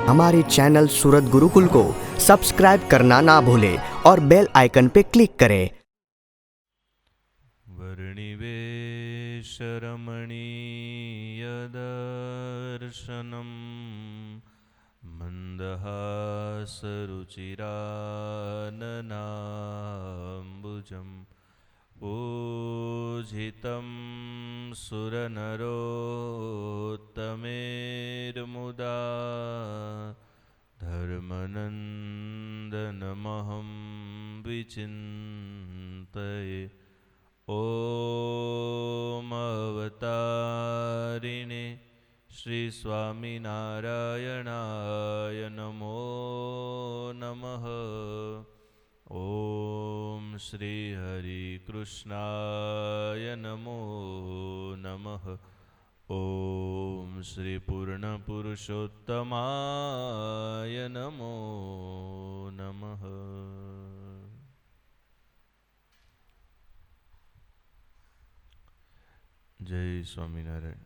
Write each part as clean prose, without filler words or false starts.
हमारे चैनल सूरत गुरुकुल को सब्सक्राइब करना ना भूलें और बेल आइकन पे क्लिक करें। वर्णिवेशरमणीयदर्शनम् मन्दहासरुचिराननाम्बुजम् पूजितं सुरनरोत्तमेर्मुदा धर्मनन्दनमहं विचिन्तये। ॐ अवतारिणे श्री स्वामिनारायणाय नमो नमः। ॐ श्री हरिकृष्णाय नमो नमः। ॐ श्री पूर्णपुरुषोत्तमाय नमो नमः। जय स्वामिनारायण।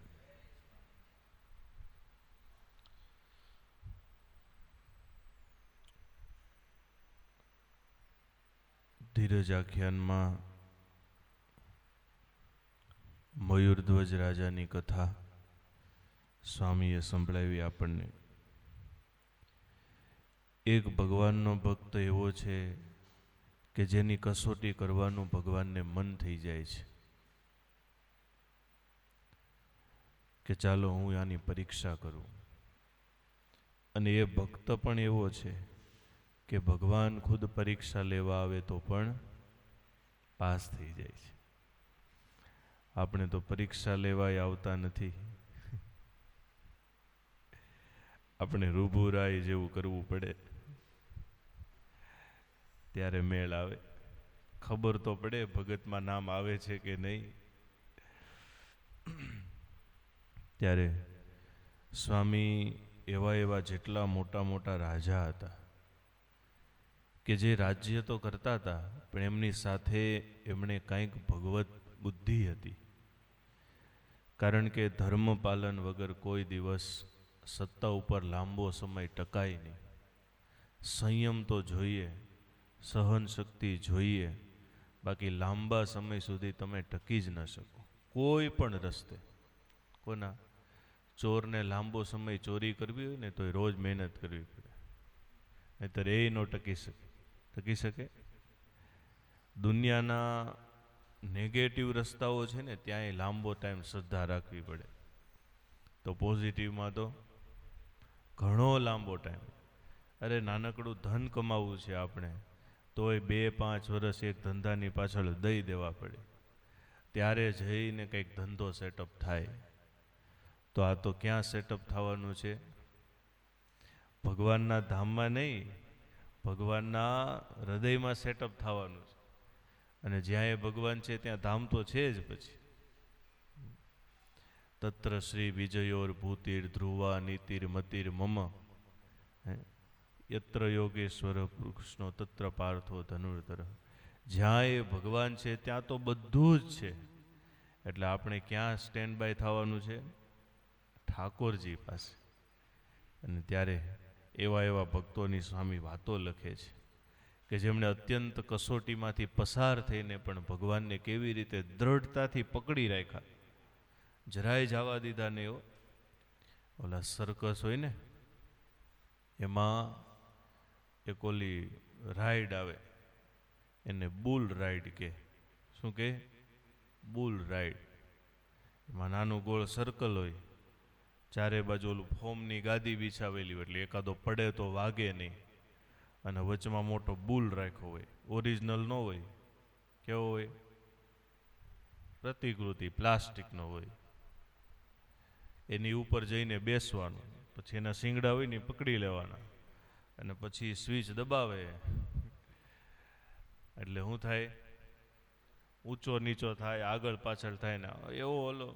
ધીરજ આખ્યાનમાં મયુરધ્વજ રાજાની કથા સ્વામીએ સંભળાવી આપણને. એક ભગવાનનો ભક્ત એવો છે કે જેની કસોટી કરવાનું ભગવાનને મન થઈ જાય છે કે ચાલો હું આની પરીક્ષા કરું. અને એ ભક્ત પણ એવો છે કે ભગવાન ખુદ પરીક્ષા લેવા આવે તો પણ પાસ થઈ જાય છે. આપણે તો પરીક્ષા લેવાય આવતા નથી. આપણે રૂબુરાય જેવું કરવું પડે ત્યારે મેળ આવે. ખબર તો પડે ભગતમાં નામ આવે છે કે નહીં. ત્યારે સ્વામી એવા જેટલા મોટા મોટા રાજા હતા કે જે રાજ્ય તો કરતા હતા પણ એમની સાથે એમણે કંઈક ભગવત બુદ્ધિ હતી. કારણ કે ધર્મ પાલન વગર કોઈ દિવસ સત્તા ઉપર લાંબો સમય ટકાય નહીં. સંયમ તો જોઈએ, સહન શક્તિ જોઈએ, બાકી લાંબા સમય સુધી તમે ટકી જ ન શકો કોઈ પણ રસ્તે. કોના ચોરને લાંબો સમય ચોરી કરવી હોય ને તો રોજ મહેનત કરવી પડે, નહીંતર એ ન ટકી શકે. દુનિયાના નેગેટિવ રસ્તાઓ છે ને ત્યાંય લાંબો ટાઈમ શ્રદ્ધા રાખવી પડે. તો પોઝિટિવમાં તો ઘણો લાંબો ટાઈમ. અરે નાનકડું ધન કમાવવું છે આપણે તોય 2-5 વર્ષ એક ધંધાની પાછળ દઈ દેવા પડે, ત્યારે જઈને કંઈક ધંધો સેટઅપ થાય. તો આ તો ક્યાં સેટઅપ થવાનું છે? ભગવાનના ધામમાં નહીં, ભગવાનના હૃદયમાં સેટઅપ થવાનું છે. અને જ્યાં એ ભગવાન છે ત્યાં ધામ તો છે જ. પછી તત્ર શ્રી વિજયોર ભૂતિર ધ્રુવા નીતિર મતિર મમ યત્ર યોગેશ્વર કૃષ્ણો તત્ર પાર્થો ધનુર્ધર. જ્યાં એ ભગવાન છે ત્યાં તો બધું જ છે. એટલે આપણે ક્યાં સ્ટેન્ડ બાય થવાનું છે? ઠાકોરજી પાસે. અને ત્યારે એવા ભક્તોની સ્વામી વાતો લખે છે કે જેમણે અત્યંત કસોટીમાંથી પસાર થઈને પણ ભગવાનને કેવી રીતે દ્રઢતાથી પકડી રાખ્યા, જરાય જવા દીધા નહીં. ઓલા સર્કસ હોય ને એમાં એક ઓલી રાઈડ આવે, એને બુલ રાઈડ કે. શું કે? બુલ રાઈડ. એમાં નાનું ગોળ સર્કલ હોય, ચારે બાજુ ઓલું ફોમની ગાદી બિછાવેલી હોય એટલે એકાદો પડે તો વાગે નહીં. અને વચમાં મોટો બુલ રાખ્યો હોય, ઓરિજિનલ ન હોય. કેવો હોય? પ્રતિકૃતિ પ્લાસ્ટિકનો હોય. એની ઉપર જઈને બેસવાનું, પછી એના શિંગડા હોય ને પકડી લેવાના, અને પછી સ્વિચ દબાવે એટલે શું થાય? ઊંચો નીચો થાય, આગળ પાછળ થાય ને. એવો ઓલો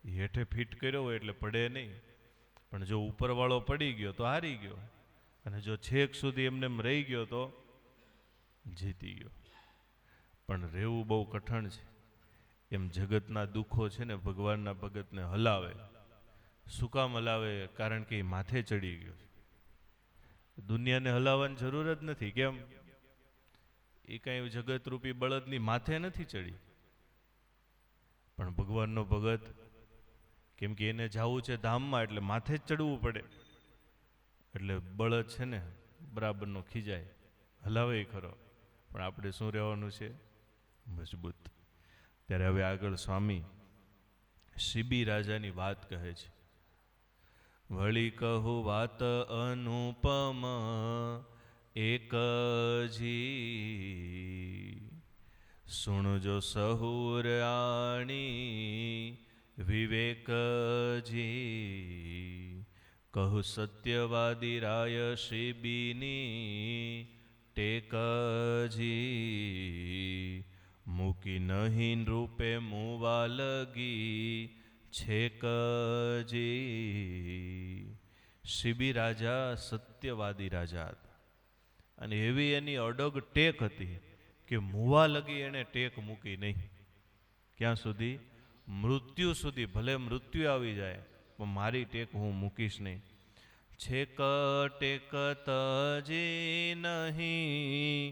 હેઠે ફિટ કર્યો હોય એટલે પડે નહીં. પણ જો ઉપરવાળો પડી ગયો તો હારી ગયો, અને જો છેક સુધી એમને રહી ગયો તો જીતી ગયો. પણ રહેવું બહુ કઠણ છે. એમ જગતના દુઃખો છે ને ભગવાનના ભગતને હલાવે. શું કામ હલાવે? કારણ કે એ માથે ચડી ગયો છે. દુનિયાને હલાવવાની જરૂર જ નથી. કેમ? એ કાંઈ જગતરૂપી બળદની માથે નથી ચડી. પણ ભગવાનનો ભગત, કેમ કે એને જવું છે ધામમાં, એટલે માથે જ ચડવું પડે. એટલે બળદ છે ને બરાબરનો ખીજાય, હલાવે ખરો, પણ આપણે શું રહેવાનું છે? મજબૂત. ત્યારે હવે આગળ સ્વામી શિબી રાજાની વાત કહે છે. વળી કહું વાત અનુપમ એકજી, સુણજો સહુર આણી વિવેકજી. કહું સત્યવાદી રાય શિબીની ટેકજી, મૂકી નહીં રૂપે મુવા લગી છેકજી. શિબી રાજા સત્યવાદી રાજા હતા, અને એવી એની અડગ ટેક હતી કે મુવા લગી એને ટેક મૂકી નહીં. ક્યાં સુધી? મૃત્યુ સુધી. ભલે મૃત્યુ આવી જાય પણ મારી ટેક હું મૂકીશ નહીં. છેક ટેક તજી નહીં,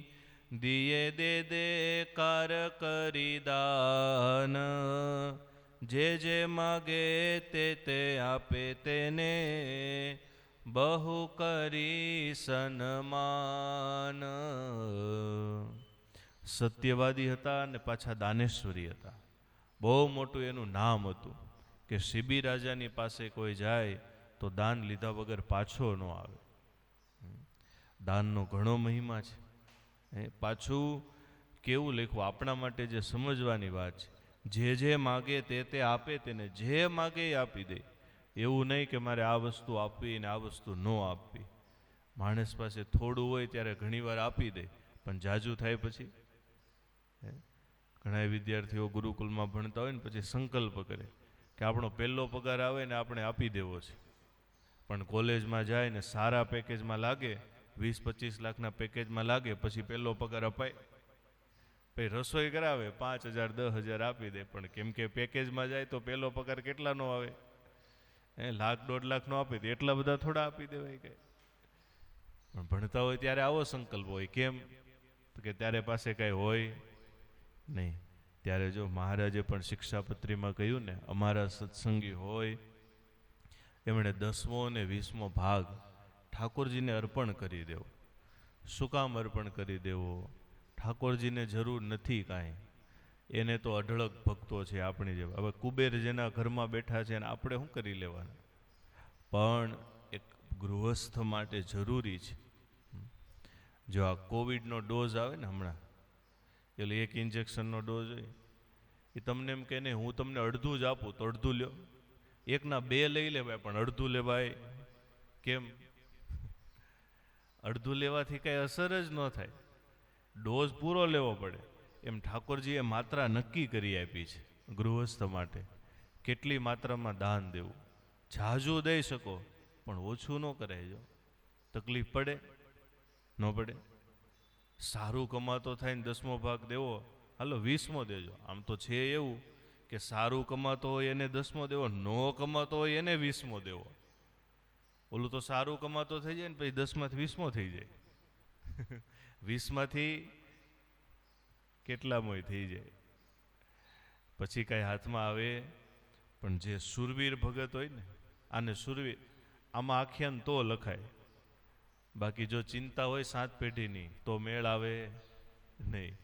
દિયે દે દે કાર કરી દાન. જે જે માગે તે આપે તેને, બહુ કરી સન્માન. સત્યવાદી હતા અને પાછા દાનેશ્વરી હતા. બહુ મોટું એનું નામ હતું કે શિબી રાજાની પાસે કોઈ જાય તો દાન લીધા વગર પાછો ન આવે. દાનનો ઘણો મહિમા છે. પાછું કેવું લખવું આપણા માટે જે સમજવાની વાત છે, જે જે માગે તે આપે તેને, જે માગે એ આપી દે. એવું નહીં કે મારે આ વસ્તુ આપવી ને આ વસ્તુ ન આપવી. માણસ પાસે થોડું હોય ત્યારે ઘણીવાર આપી દે, પણ જાજુ થાય પછી. ઘણા વિદ્યાર્થીઓ ગુરુકુલમાં ભણતા હોય ને પછી સંકલ્પ કરે કે આપણો પહેલો પગાર આવે ને આપણે આપી દેવો છે. પણ કોલેજમાં જાય ને સારા પેકેજમાં લાગે, 20-25 લાખના પેકેજમાં લાગે, પછી પહેલો પગાર અપાય. પછી રસોઈ કરાવે 5,000-10,000 આપી દે, પણ કેમ કે પેકેજમાં જાય તો પહેલો પગાર કેટલાનો આવે? 1,00,000-1.5 લાખનો આપી દે. એટલા બધા થોડા આપી દેવાય કઈ. પણ ભણતા હોય ત્યારે આવો સંકલ્પ હોય. કેમ? તો કે ત્યારે પાસે કાંઈ હોય નહીં. ત્યારે જો મહારાજે પણ શિક્ષાપત્રીમાં કહ્યું ને, અમારા સત્સંગી હોય એમણે 10મો અને 20મો ભાગ ઠાકોરજીને અર્પણ કરી દેવો. શું કામ અર્પણ કરી દેવો? ઠાકોરજીને જરૂર નથી કાંઈ, એને તો અઢળક ભક્તો છે આપણી જેવા. હવે કુબેર જેના ઘરમાં બેઠા છે અને આપણે શું કરી લેવાના? પણ એક ગૃહસ્થ માટે જરૂરી છે. જો આ કોવિડનો ડોઝ આવે ને હમણાં, એટલે 1 ઇન્જેક્શનનો ડોઝ હોય, એ તમને એમ કે નહીં હું તમને અડધું જ આપું તો અડધું લ્યો. એકના 2 લઈ લેવાય પણ અડધું લેવાય કેમ? અડધું લેવાથી કાંઈ અસર જ ન થાય. ડોઝ પૂરો લેવો પડે. એમ ઠાકોરજીએ માત્રા નક્કી કરી આપી છે ગૃહસ્થ માટે. કેટલી માત્રામાં દાન દેવું. ઝાઝુ દઈ શકો પણ ઓછું ન કરાય. તકલીફ પડે ન પડે? સારું કમાતો થાય ને 10મો ભાગ દેવો, હાલો 20મો દેજો. આમ તો છે એવું કે સારું કમાતો હોય એને 10મો દેવો, ન કમાતો હોય એને 20મો દેવો. ઓલું તો સારું કમાતો થઈ જાય ને પછી 10માંથી 20મો થઈ જાય. 20માંથી કેટલામોય થઈ જાય. પછી કાંઈ હાથમાં આવે. પણ જે સુરવીર ભગત હોય ને, આને સુરવીર આમાં આખ્યાન તો લખાય. બાકી જો ચિંતા હોય 7 પેઢીની તો મેળ આવે નહીં.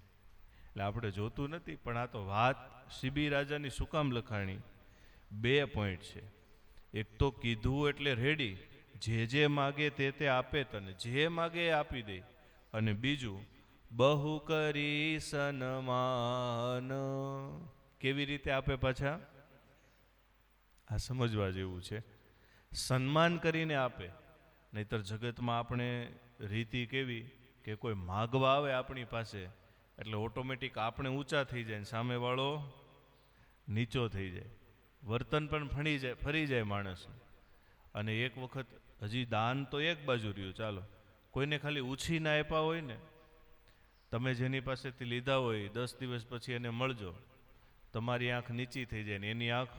એટલે આપણે જોતું નથી. પણ આ તો વાત શિબી રાજાની શું કામ લખાણી? 2 પોઈન્ટ છે. એક તો કીધું એટલે રેડી, જે જે માગે તે આપે તને, જે માગે એ આપી દે. અને બીજું બહુ કરી સન્માન. કેવી રીતે આપે પાછા? આ સમજવા જેવું છે. સન્માન કરીને આપે. નહીતર જગતમાં આપણે રીતિ કેવી કે કોઈ માગવા આવે આપણી પાસે એટલે ઓટોમેટિક આપણે ઊંચા થઈ જાય, સામેવાળો નીચો થઈ જાય. વર્તન પણ ફરી જાય માણસનું. અને એક વખત હજી દાન તો એક બાજુ રહ્યું, ચાલો કોઈને ખાલી ઉછીને આપ્યા હોય ને, તમે જેની પાસેથી લીધા હોય 10 દિવસ પછી એને મળજો, તમારી આંખ નીચી થઈ જાય ને એની આંખ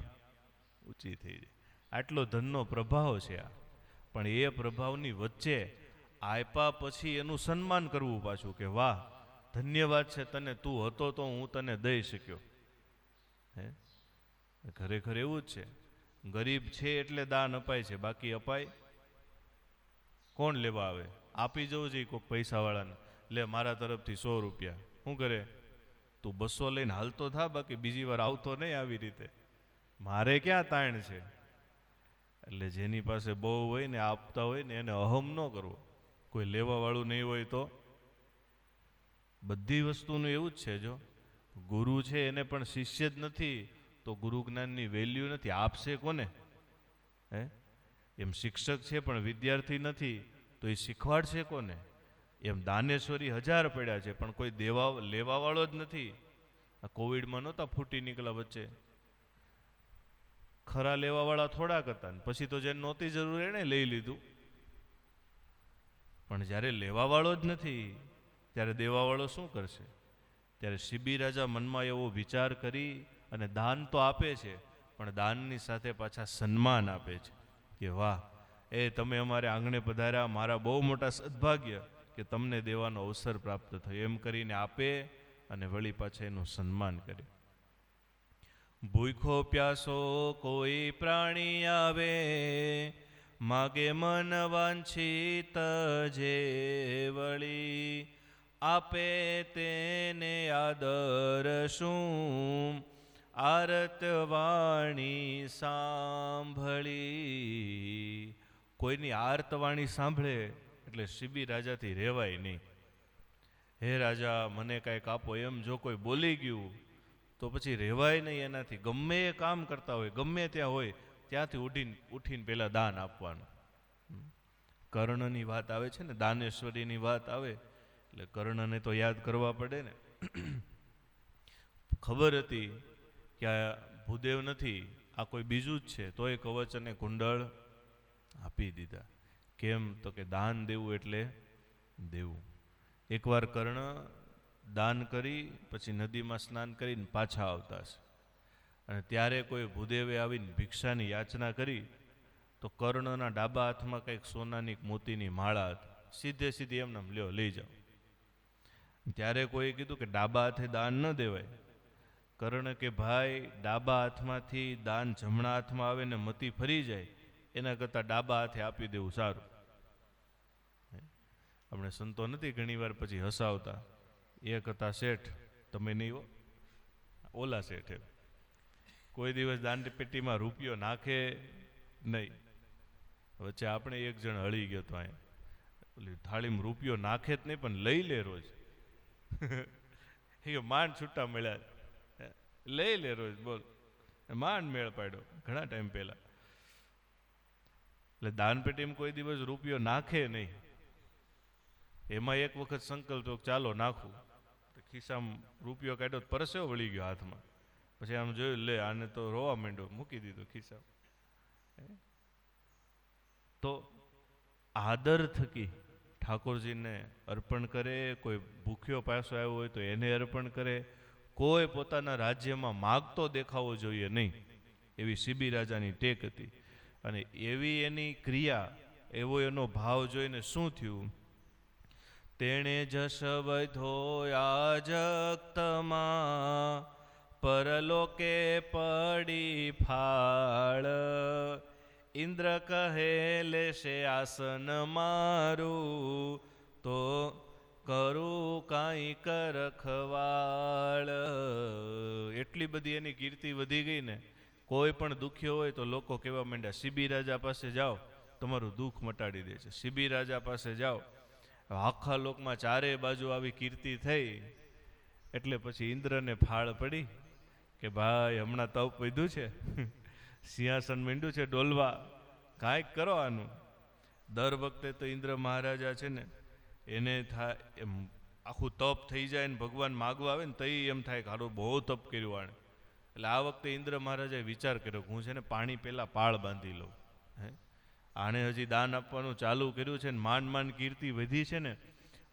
ઊંચી થઈ જાય. આટલો ધનનો પ્રભાવ છે આ. પણ એ પ્રભાવની વચ્ચે આપ્યા પછી એનું સન્માન કરવું પાછું, કે વાહ ધન્યવાદ છે તને, તું હતો તો હું તને દઈ શક્યો. હે, ખરેખર એવું જ છે. ગરીબ છે એટલે દાન અપાય છે, બાકી અપાય કોણ લેવા આવે? આપી જવું જોઈએ કોઈક પૈસાવાળાને, લે મારા તરફથી 100 રૂપિયા. શું કરે? તું 200 લઈને હાલતો થા, બાકી બીજી વાર આવતો નહીં આવી રીતે. મારે ક્યાં તાણ છે? એટલે જેની પાસે બહુ હોય ને, આપતા હોય ને, એને અહમ ન કરવો. કોઈ લેવાવાળું નહીં હોય તો બધી વસ્તુનું એવું જ છે. જો ગુરુ છે એને પણ શિષ્ય જ નથી તો ગુરુ જ્ઞાનની વેલ્યુ નથી. આપશે કોને? હે, એમ શિક્ષક છે પણ વિદ્યાર્થી નથી તો એ શીખવાડશે કોને? એમ દાનેશ્વરી 1000 પડ્યા છે પણ કોઈ લેવાવાળો જ નથી. આ કોવિડમાં નહોતા ફૂટી નીકળ્યા વચ્ચે, ખરા લેવાવાળા થોડાક હતા, ને પછી તો જેને નહોતી જરૂર એણે લઈ લીધું. પણ જ્યારે લેવાવાળો જ નથી ત્યારે દેવાવાળો શું કરશે? ત્યારે શિબી રાજા મનમાં એવો વિચાર કરી અને દાન તો આપે છે, પણ દાનની સાથે પાછા સન્માન આપે છે કે વાહ, એ તમે અમારે આંગણે પધાર્યા, મારા બહુ મોટા સદભાગ્ય કે તમને દેવાનો અવસર પ્રાપ્ત થયો. એમ કરીને આપે અને વળી પાછા એનું સન્માન કરે. ભૂખો પ્યાસો કોઈ પ્રાણી આવે, માગે મન વાંછિત જે વળી, આપે તેને આદર શું, આરત વાણી સાંભળી. કોઈની આર્તવાણી સાંભળે એટલે શિબી રાજાથી રહેવાય નહીં. હે રાજા મને કાંઈક આપો, એમ જો કોઈ બોલી ગયું તો પછી રહેવાય નહીં એનાથી. ગમે એ કામ કરતા હોય, ગમે ત્યાં હોય, ત્યાંથી ઉઠીને પહેલાં દાન આપવાનું. કર્ણની વાત આવે છે ને, દાનેશ્વરીની વાત આવે એટલે કર્ણને તો યાદ કરવા પડે ને. ખબર હતી કે આ ભૂદેવ નથી, આ કોઈ બીજું જ છે, તોય કવચ અને કુંડળ આપી દીધા. કેમ? તો કે દાન દેવું એટલે દેવું. એકવાર કર્ણ દાન કરી પછી નદીમાં સ્નાન કરીને પાછા આવતા છે, અને ત્યારે કોઈ ભૂદેવે આવીને ભિક્ષાની યાચના કરી તો કર્ણના ડાબા હાથમાં કંઈક સોનાની મોતીની માળા હતી. સીધી એમને લ્યો લઈ જાઓ. ત્યારે કોઈએ કીધું કે ડાબા હાથે દાન ન દેવાય. કર્ણ કે ભાઈ, ડાબા હાથમાંથી દાન જમણા હાથમાં આવે ને મતી ફરી જાય એના કરતાં ડાબા હાથે આપી દેવું સારું. આપણે સંતો નથી ઘણી વાર પછી હસાવતા, એક હતા શેઠ, તમે નહીં હો, ઓલા શેઠ. કોઈ દિવસ દાન પેટીમાં રૂપિયો નાખે નહીં. વચ્ચે આપણે એક જણ હળી ગયો તો અહીંયા, થાળીમાં રૂપિયો નાખે જ નહીં પણ લઈ લે રોજ. એ માંડ છૂટા મળ્યા, લઈ લે રોજ, બોલ. માંડ મેળ પાડ્યો ઘણા ટાઈમ પહેલા. એટલે દાનપેટીમાં કોઈ દિવસ રૂપિયો નાખે નહીં. એમાં એક વખત સંકલ્પ તો ચાલો નાખું, ખિસ્સામાં રૂપિયો કાઢ્યો, પરસેવો વળી ગયો હાથમાં. પછી આમ જોયું, લે આને તો રોવા માંડ્યો, મૂકી દીધો ખિસ્સામાં. તો આદર થકી ઠાકોરજીને અર્પણ કરે, કોઈ ભૂખ્યો પાસો આવ્યો હોય તો એને અર્પણ કરે. કોઈ પોતાના રાજ્યમાં માગતો દેખાવો જોઈએ નહીં, એવી શિબી રાજાની ટેક હતી. અને એવી એની ક્રિયા, એવો એનો ભાવ જોઈને શું થયું? તેણે જશ વધો યાજક્તમાં, પરલોકે પડી ફાળ. ઇન્દ્ર કહે લેશે આસન મારું, તો કરું કાંઈક રખવાળ. એટલી બધી એની કીર્તિ વધી ગઈ ને, કોઈ પણ દુખ્યો હોય તો લોકો કહેવા માંડ્યા, શિબી રાજા પાસે જાઓ, તમારું દુઃખ મટાડી દે છે. શિબી રાજા પાસે જાઓ. આખા લોકમાં ચારે બાજુ આવી કીર્તિ થઈ એટલે પછી ઇન્દ્રને ફાળ પડી કે ભાઈ હમણાં તપ વધ્યું છે, સિંહાસન માંડ્યું છે ડોલવા, કાંઈક કરો આનું. દર વખતે તો ઇન્દ્ર મહારાજા છે ને એને થાય એમ આખું તપ થઈ જાય ને ભગવાન માગવા આવે ને તઈ એમ થાય કે હારું બહુ તપ કર્યું આણે. એટલે આ વખતે ઇન્દ્ર મહારાજાએ વિચાર કર્યો કે હું છે ને પાણી પહેલાં પાળ બાંધી લઉં. આણે હજી દાન આપવાનું ચાલુ કર્યું છે ને માંડ કીર્તિ વધી છે ને,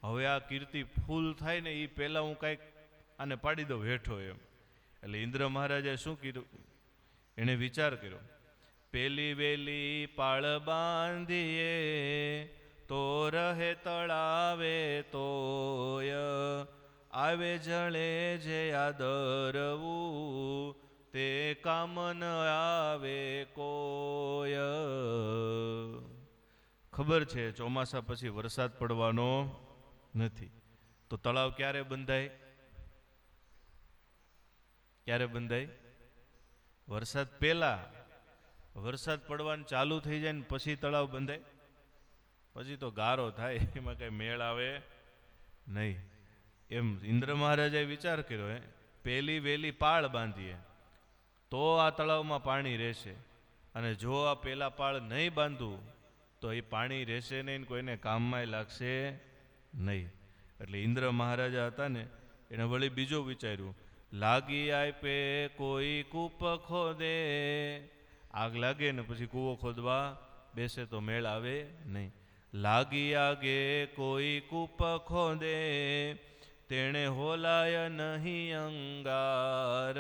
હવે આ કીર્તિ ફૂલ થાય ને એ પહેલાં હું કાંઈક આને પાડી દઉં હેઠો એમ. એટલે ઇન્દ્ર મહારાજાએ શું કીધું? એણે વિચાર કર્યો, પેલી વેલી પાળ બાંધીએ તો રહે તળાવે તોય, આવે જળે જે આદરવું, તે કામ ન આવે કોય. ખબર છે ચોમાસા પછી વરસાદ પડવાનો નથી, તો તળાવ ક્યારે બંધાય? ક્યારે બંધાય? વરસાદ પહેલા. વરસાદ પડવાનું ચાલુ થઈ જાય ને પછી તળાવ બંધાય? પછી તો ગારો થાય, એમાં કઈ મેળ આવે નહીં. એમ ઇન્દ્ર મહારાજાએ વિચાર કર્યો, પહેલી વહેલી પાળ બાંધીએ તો આ તળાવમાં પાણી રહેશે, અને જો આ પહેલા પાળ નહીં બાંધવું તો એ પાણી રહેશે નહીં, કોઈને કામમાં લાગશે નહીં. એટલે ઇન્દ્ર મહારાજા હતા ને, એને વળી બીજું વિચાર્યું, લાગી આપે કોઈ કૂપ ખોદે. આગ લાગે ને પછી કૂવો ખોદવા બેસે તો મેળ આવે નહીં. લાગી આગે કોઈ કૂપ ખોદે, તેણે હોલાય નહીં અંગાર.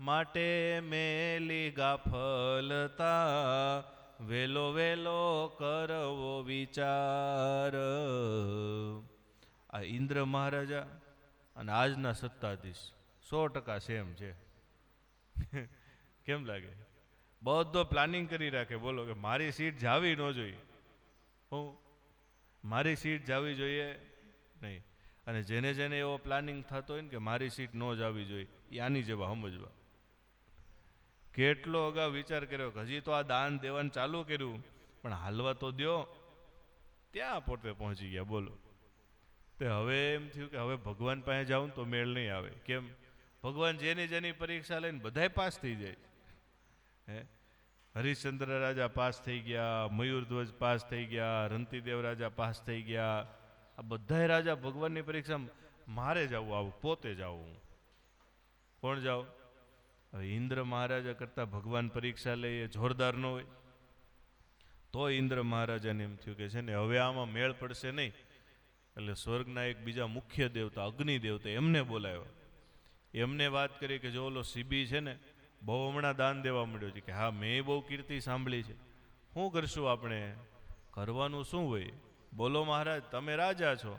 માટે મેલી ગાફલતા, વેલો વેલો કરવો વિચાર. આ ઇન્દ્ર મહારાજા અને આજના સત્તાધીશ 100% સેમ છે. કેમ લાગે? બધો પ્લાનિંગ કરી રાખે, બોલો કે મારી સીટ જાવી ન જોઈએ, હું મારી સીટ જાવી જોઈએ નહીં. અને જેને જેને એવો પ્લાનિંગ થતો હોય ને કે મારી સીટ ન જાવી જોઈએ, એ આની જેવા સમજવા. કેટલો અગાઉ વિચાર કર્યો કે હજી તો આ દાન દેવાનું ચાલુ કર્યું, પણ હાલવા તો દ્યો, ત્યાં પોતે પહોંચી ગયા. બોલો, તે હવે એમ થયું કે હવે ભગવાન પાસે જાઉં તો મેળ નહીં આવે. કેમ? ભગવાન જેની જેની પરીક્ષા લઈને બધાય પાસ થઈ જાય. હે, હરિશ્ચંદ્ર રાજા પાસ થઈ ગયા, મયુરધ્વજ પાસ થઈ ગયા, રંતીદેવ રાજા પાસ થઈ ગયા. આ બધાય રાજા ભગવાનની પરીક્ષા મારે જવું, આવું પોતે જાવું. કોણ જાવ? હવે ઇન્દ્ર મહારાજા કરતા ભગવાન પરીક્ષા લે એ જોરદાર ન હોય? તો ઇન્દ્ર મહારાજાને એમ થયું કે છે ને હવે આમાં મેળ પડશે નહીં. એટલે સ્વર્ગના એક બીજા મુખ્ય દેવતા અગ્નિ દેવતા એમને બોલાવ્યો. એમને વાત કરી કે જો ઓલો સીબી છે ને બહુ હમણાં દાન દેવા મળ્યો છે, કે હા મેં બહુ કીર્તિ સાંભળી છે, શું કરશું આપણે? કરવાનું શું હોય? બોલો મહારાજ, તમે રાજા છો,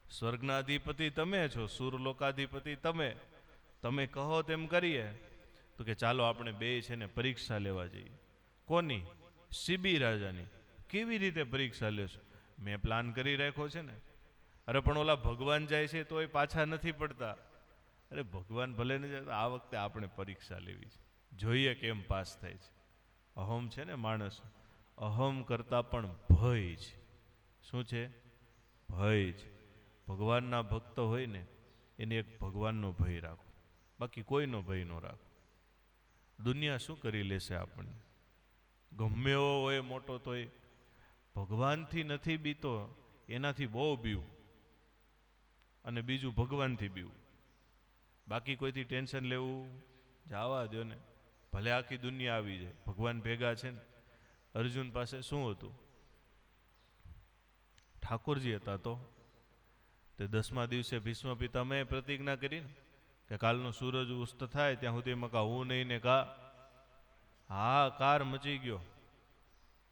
સ્વર્ગના અધિપતિ તમે છો, સુરલોકાધિપતિ તમે, તમે કહો તેમ કરીએ. તો કે ચાલો આપણે બે છે ને પરીક્ષા લેવા જઈએ. કોની? સીબી રાજાની. કેવી રીતે પરીક્ષા લેશો? મેં પ્લાન કરી રાખ્યો છે ને. અરે પણ ઓલા ભગવાન જાય છે તોય પાછા નથી પડતા. અરે ભગવાન ભલે ને જાય, આ વખતે આપણે પરીક્ષા લેવી છે, જોઈએ કેમ પાસ થાય છે. અહમ છે ને માણસ, અહમ કરતા પણ ભય છે. શું છે? ભય છે. ભગવાનના ભક્ત હોય ને એને એક ભગવાનનો ભય રાખો, બાકી કોઈનો ભય ન રાખો. દુનિયા શું કરી લેશે આપણને? ગમે એવો હોય મોટો તોય ભગવાનથી નથી બીતો, એનાથી બહુ બીવું, અને બીજું ભગવાનથી બીવું. બાકી કોઈથી ટેન્શન લેવું જવા દો ને, ભલે આખી દુનિયા આવી જાય, ભગવાન ભેગા છે ને. અર્જુન પાસે શું હતું? ઠાકોરજી હતા. તો તે 10મા દિવસે ભીષ્મ પિતામહે પ્રતિજ્ઞા કરી કે કાલનો સૂરજ ઉસ્ત થાય ત્યાં સુધીમાં કા હું નહીં ને કા. હા, કાર મચી ગયો.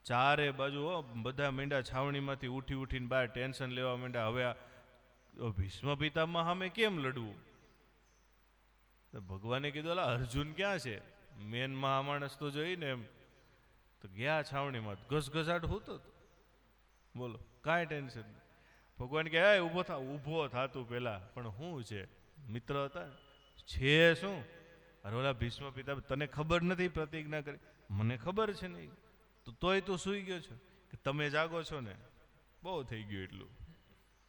ચારે બાજુ બધા મીંડા છાવણીમાંથી ઉઠી ઉઠીને બહાર ટેન્શન લેવા માંડ્યા. હવે આ ભીષ્મ પિતામહ સામે કેમ લડવું? ભગવાને કીધું અલા અર્જુન ક્યાં છે? મેન મહામાણસ તો જોઈને એમ તો ગયા છાવણીમાં, ઘસઘસાટ હોતો. બોલો, કાંઈ ટેન્શન નહીં. ભગવાન કે ઊભો થા, ઊભો થાતું પેલા. પણ શું છે? મિત્ર હતા છે શું? અરે ઓલા ભીષ્મ પિતા, તને ખબર નથી પ્રતિજ્ઞા કરી? મને ખબર છે નહીં. તો તોય તું સૂઈ ગયો છો? કે તમે જાગો છો ને, બહુ થઈ ગયું એટલું,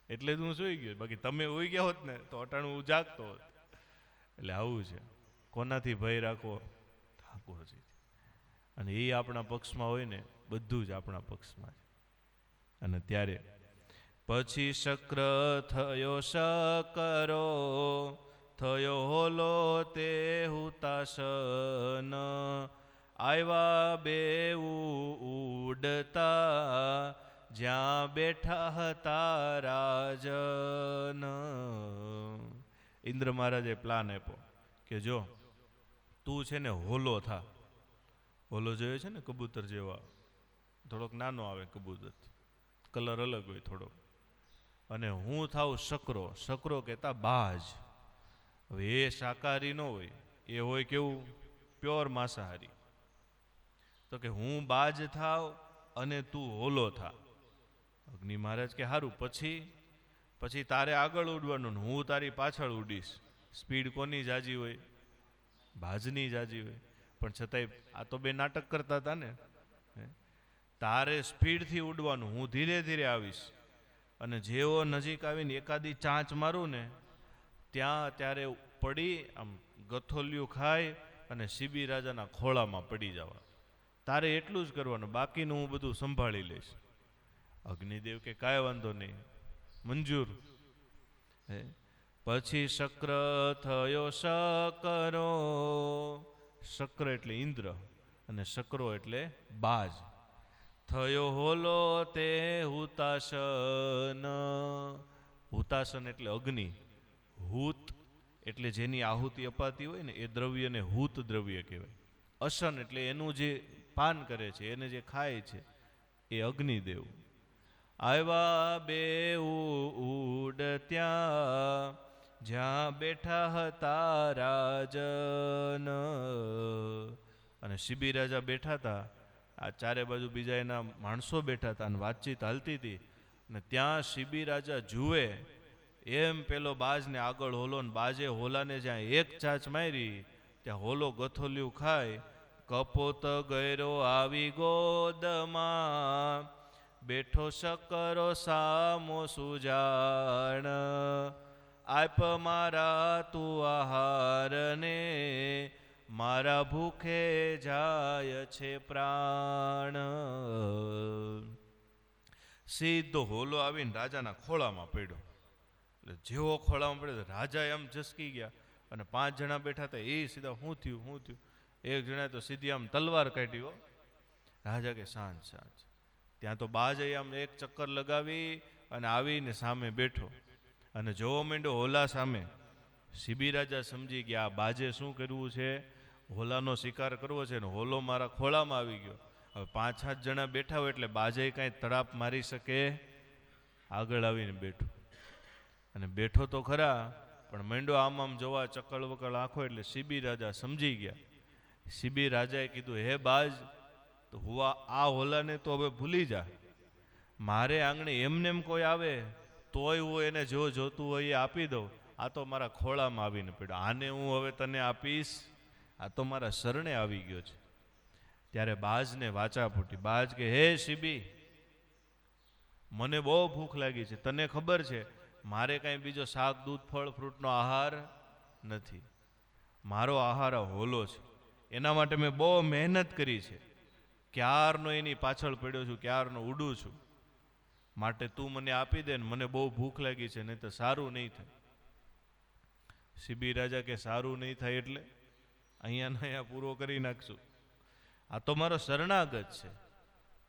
એટલે જ હું સૂઈ ગયો. બાકી તમે ઉઈ ગયા હોત ને તો અટાણું હું જાગતો હોત. એટલે આવું છે. કોનાથી ભય રાખવો? ઠાકોરજી. અને એ આપણા પક્ષમાં હોય ને, બધું જ આપણા પક્ષમાં છે. અને ત્યારે પછી શક્ર થયો શકરો, થયો હોલો તે હુતાશન, આવ્યા બેઉ ઉડતા, જ્યાં બેઠા હતા રાજન. ઇન્દ્ર મહારાજે પ્લાન આપ્યો કે જો તું છે ને હોલો થા. હોલો જોયો છે ને કબૂતર જેવા, થોડોક નાનો આવે કબૂતર. કલર અલગ હોય થોડો. અને હું થાઉં શકરો. શકરો કહેતા બાજ. હવે એ શાકાહારી ન હોય, એ હોય કેવું? પ્યોર માંસાહારી. તો કે હું બાજ થાવ અને તું હોલો થા. અગ્નિ મહારાજ કે સારું, પછી તારે આગળ ઉડવાનું ને હું તારી પાછળ ઉડીશ. સ્પીડ કોની જાજી હોય? બાજની જાજી હોય. પણ છતાંય આ તો બે નાટક કરતા હતા ને. તારે સ્પીડથી ઉડવાનું, હું ધીરે ધીરે આવીશ. અને જેવો નજીક આવીને એકાદી ચાંચ મારું ને ત્યારે પડી આમ ગથોલિયું ખાઈ અને શિબી રાજાના ખોળામાં પડી જવા. તારે એટલું જ કરવાનું, બાકીનું હું બધું સંભાળી લઈશ. અગ્નિદેવ કે કાંઈ વાંધો નહીં, મંજૂર. પછી શક્ર થયો શકરો. શક્ર એટલે ઇન્દ્ર અને શકરો એટલે બાજ. થયો હોલો તે હુતાશન. હુતાશન એટલે અગ્નિ. હૂત એટલે જેની આહુતિ અપાતી હોય ને એ દ્રવ્યને હૂત દ્રવ્ય કહેવાય. અશન એટલે એનું જે પાન કરે છે, એને જે ખાય છે, એ અગ્નિદેવ. આવ્યા બે ઉડત્યા જ્યાં બેઠા હતા રાજન. અને શિબી રાજા બેઠા હતા, આ ચારે બાજુ બીજા એના માણસો બેઠા હતા અને વાતચીત હાલતી હતી. અને ત્યાં શિબી રાજા જુએ એમ પેલો બાજને આગળ હોલો, ને બાજે હોલાને જ્યાં એક ચાંચ મારી ત્યાં હોલો ગથોલિયું ખાય. કપોત ગયરો આવી ગોદમાં, બેઠો શકરો સામો સુજાણ. આપ મારા તું આહારને, મારા ભૂખે જાય છે પ્રાણ. સીધો હોલો આવીને રાજાના ખોળામાં પડ્યો. એટલે જેવો ખોળામાં પડ્યો રાજા એમ ઝસકી ગયા. અને 5 જણા બેઠા હતા એ સીધા શું થયું. એક જણાએ તો સીધી આમ તલવાર કાઢી. રાજા કે શાંત. ત્યાં તો બાજ આમ એક ચક્કર લગાવી અને આવીને સામે બેઠો અને જોવો માંડ્યો હોલા સામે. શિબી રાજા સમજી ગયા આ બાજે શું કરવું છે, હોલાનો શિકાર કરવો છે ને હોલો મારા ખોળામાં આવી ગયો. હવે 5-7 જણા બેઠા હોય એટલે બાજે કાંઈ તડાપ મારી શકે. આગળ આવીને બેઠો અને બેઠો તો ખરા, પણ માંડો આમ જોવા ચકળ વકળ આંખો. એટલે શિબી રાજા સમજી ગયા. શિબી રાજાએ કીધું, હે બાજ, તો હુઆ આ હોલાને તો હવે ભૂલી જા. મારે આંગણે એમનેમ કોઈ આવે તોય હું એને જો જોતું હોય એ આપી દઉં. આ તો મારા ખોળામાં આવીને પડ્યો, આને હું હવે તને આપીશ? આ તો મારા શરણે આવી ગયો છે. ત્યારે બાજને વાચા ફૂટી. બાજ કે હે શિબી, મને બહુ ભૂખ લાગી છે. તને ખબર છે મારે કાંઈ બીજો શાક દૂધ ફળ ફ્રૂટનો આહાર નથી. મારો આહાર હોલો છે. એના માટે મેં બહુ મહેનત કરી છે. ક્યારનો એની પાછળ પડ્યો છું, ક્યારનો ઉડું છું. માટે તું મને આપી દે ને, મને બહુ ભૂખ લાગી છે, નહીં તો સારું નહીં થાય. શિબી રાજા કે સારું નહીં થાય એટલે અહીંયા પૂરો કરી નાખશું. આ તો મારો શરણાગત છે,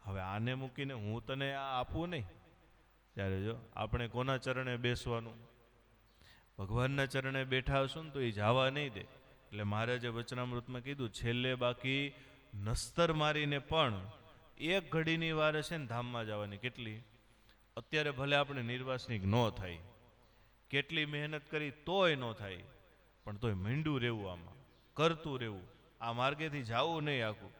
હવે આને મૂકીને હું તને આ આપું નહીં. ત્યારે જો આપણે કોના ચરણે બેસવાનું? ભગવાનના ચરણે બેઠા હશું ને તો એ જવા નહીં દે. એટલે મહારાજે વચનામૃતમાં કીધું, છેલ્લે બાકી નસ્તર મારીને પણ એક ઘડીની વાર હશે ને ધામમાં જવાની. કેટલી? અત્યારે ભલે આપણે નિર્વાસનિક ન થાય, કેટલી મહેનત કરી તોય ન થાય, પણ તોય મીંડું રહેવું, આમાં કરતું રહેવું. આ માર્ગેથી જવું નહીં. આખું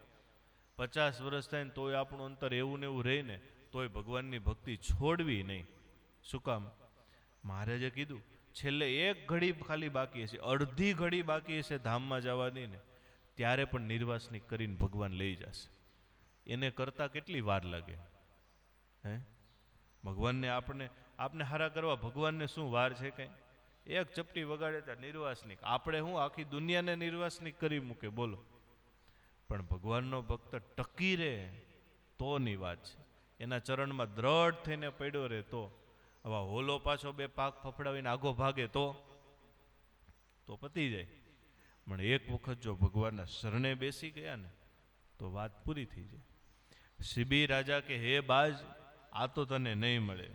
50 વર્ષ થાય ને તોય આપણું અંતર એવું ને એવું રહીને તોય ભગવાનની ભક્તિ છોડવી નહીં. શું કામ? મહારાજે કીધું છેલ્લે એક ઘડી ખાલી બાકી હશે, અડધી ઘડી બાકી હશે ધામમાં જવાની ને, ત્યારે પણ નિર્વાસનિક કરીને ભગવાન લઈ જશે. એને કરતા કેટલી વાર લાગે? હે, ભગવાનને આપને હારા કરવા ભગવાનને શું વાર છે? કંઈ એક ચપટી વગાડે ત્યાં નિર્વાસનિક. આપણે હું આખી દુનિયાને નિર્વાસનિક કરી મૂકે, બોલો. પણ ભગવાનનો ભક્ત ટકી રહે તોની વાત છે. એના ચરણમાં દ્રઢ થઈને પડ્યો રહે તો. હવે હોલો પાછો 2 પાક ફફડાવીને આગો ભાગે તો પતી જાય. પણ એક વખત જો ભગવાનના શરણે બેસી ગયા ને તો વાત પૂરી થઈ જાય. શિબી રાજા કે હે બાજ, આ તો તને નહીં મળે.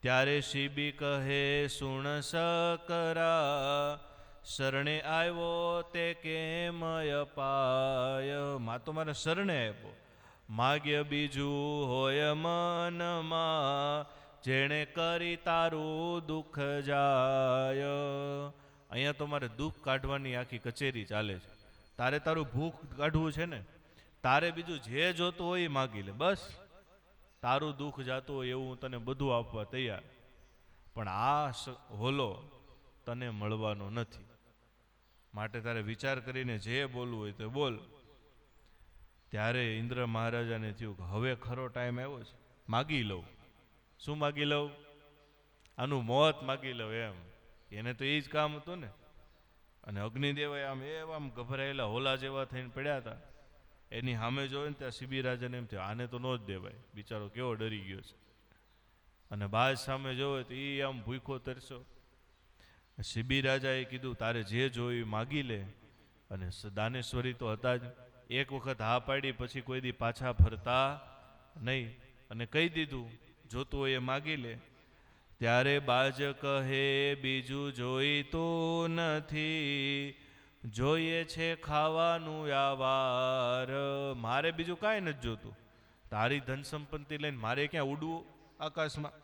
ત્યારે શિબી કહે સુણ શકરા, શરણે આવ્યો તે કેમ અપાય. માં તો મારા શરણે આપ્યો, માગ્ય બીજું હોય મનમાં, જેણે કરી તારું દુઃખ જાય. અહીંયા તો મારે દુઃખ કાઢવાની આખી કચેરી ચાલે છે. તારે તારું ભૂખ કાઢવું છે ને, તારે બીજું જે જોતું હોય એ માગી લે, બસ. તારું દુઃખ જાતું હોય એવું હું તને બધું આપવા તૈયાર, પણ આ હોલો તને મળવાનો નથી. માટે તારે વિચાર કરીને જે બોલવું હોય તો બોલ. ત્યારે ઇન્દ્ર મહારાજાને થયું કે હવે ખરો ટાઈમ આવ્યો છે, માગી લઉં. શું માગી લઉં? આનું મોત માગી લઉં એમ. એને તો એ જ કામ હતું ને. અને અગ્નિદેવે આમ ગભરાયેલા હોલા જેવા થઈને પડ્યા હતા. એની સામે જોયું ને ત્યાં શિબી રાજાને એમ થયું આને તો ન જ દેવાય, બિચારો કેવો ડરી ગયો છે. અને બાજ સામે જોવે તો એ આમ ભૂખો તરસ્યો. શિબી રાજાએ કીધું તારે જે જોયું માગી લે. અને દાનેશ્વરી તો હતા જ. એક વખત હા પાડી પછી કોઈ દી પાછા ફરતા નહીં. અને કહી દીધું જોતું હોય એ માગી લે. ત્યારે બાજ કહે બીજું જોઈતું નથી, જોઈએ છે ખાવાનું યાવાર. મારે બીજું કાંઈ નથી જોતું. તારી ધન સંપત્તિ લઈને મારે ક્યાં ઉડવું આકાશમાં?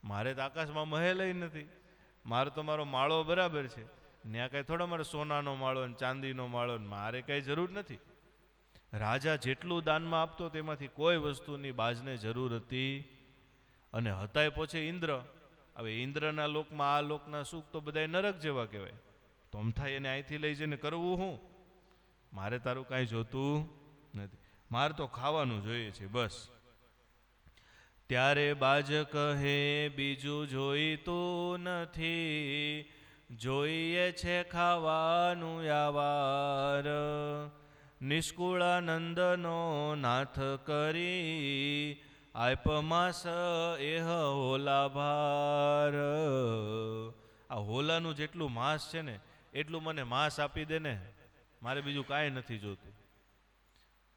મારે તો આકાશમાં મહેલ નથી. મારે તો મારો માળો બરાબર છે. ત્યાં કાંઈ થોડા મારે સોનાનો માળો ને ચાંદીનો માળો ને મારે કાંઈ જરૂર નથી. રાજા જેટલું દાનમાં આપતો તેમાંથી કોઈ વસ્તુની બાજને જરૂર હતી. અને હતાય પહોંચે ઇન્દ્ર. હવે ઇન્દ્રના લોકમાં આ લોકના સુખ તો બધા નરક જેવા કહેવાય. તો આમ થાય એને અહીંથી લઈ જઈને કરવું હું? મારે તારું કાંઈ જોતું નથી, મારે તો ખાવાનું જોઈએ છે બસ. ત્યારે બાજ કહે બીજું જોઈતું નથી, જોઈએ છે ખાવાનું યાવાર. નિષ્કુળાનંદનો નાથ કરી, આયપમાસ એહ હોલા ભાર. આ હોલાનું જેટલું માંસ છે ને એટલું મને માંસ આપી દે ને, મારે બીજું કાંઈ નથી જોતું.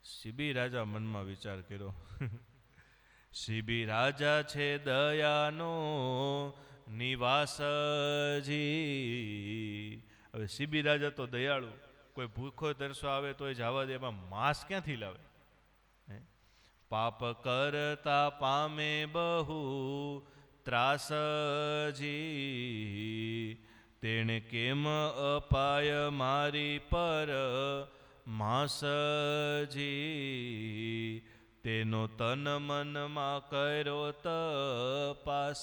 શિબી રાજા મનમાં વિચાર કર્યો શિબી રાજા છે દયાનો નિવાસજી. હવે શિબી રાજા તો દયાળુ, કોઈ ભૂખો તરસો આવે તો એ જવા દે, એમાં માંસ ક્યાંથી લાવે? પાપ કરતા પામે બહુ ત્રાસજી, તેણે કેમ અપાય મારી પર માંસજી. તેનો તન મનમાં કર્યો તપાસજી.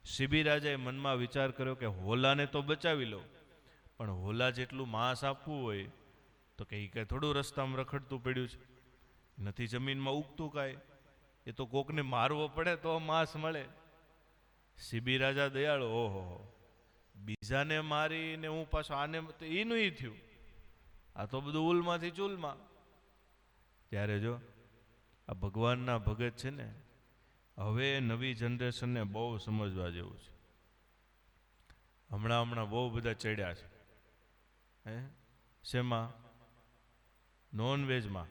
શિબી રાજાએ મનમાં વિચાર કર્યો કે હોલાને તો બચાવી લો, પણ હોલા જેટલું માંસ આપવું હોય તો કે એ કાંઈ થોડું રસ્તામાં રખડતું પડ્યું છે, નથી જમીનમાં ઉગતું કાંઈ. એ તો કોકને મારવો પડે તો માંસ મળે. શિબી રાજા દયાળુ, ઓહો બીજાને મારીને હું પાછો આને, તો એનું ઈ થયું. આ તો બધું ઉલમાંથી ચૂલમાં. ત્યારે જો આ ભગવાનના ભગત છે ને, હવે નવી જનરેશનને બહુ સમજવા જેવું છે. હમણાં બહુ બધા ચડ્યા છે. શેમાં? નોનવેજમાં.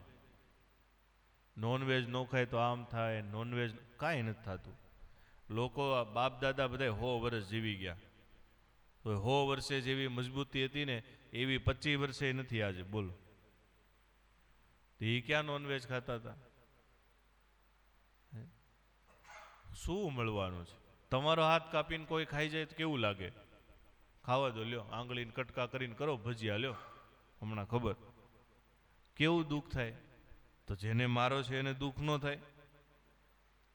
નોનવેજ ન ખાય તો આમ થાય, નોનવેજ કાંઈ નથી થતું. લોકો બાપ દાદા બધા 100 વર્ષ જીવી ગયા, તો 100 વર્ષે જેવી મજબૂતી હતી ને એવી 25 વર્ષે નથી આજે. બોલો, તો એ ક્યાં નોનવેજ ખાતા હતા? શું મળવાનું છે? તમારો હાથ કાપીને કોઈ ખાઈ જાય તો કેવું લાગે? ખાવા દો, લ્યો આંગળીને કટકા કરીને કરો ભજીયા, લ્યો હમણાં ખબર કેવું દુઃખ થાય. તો જેને મારો છે એને દુઃખ ન થાય?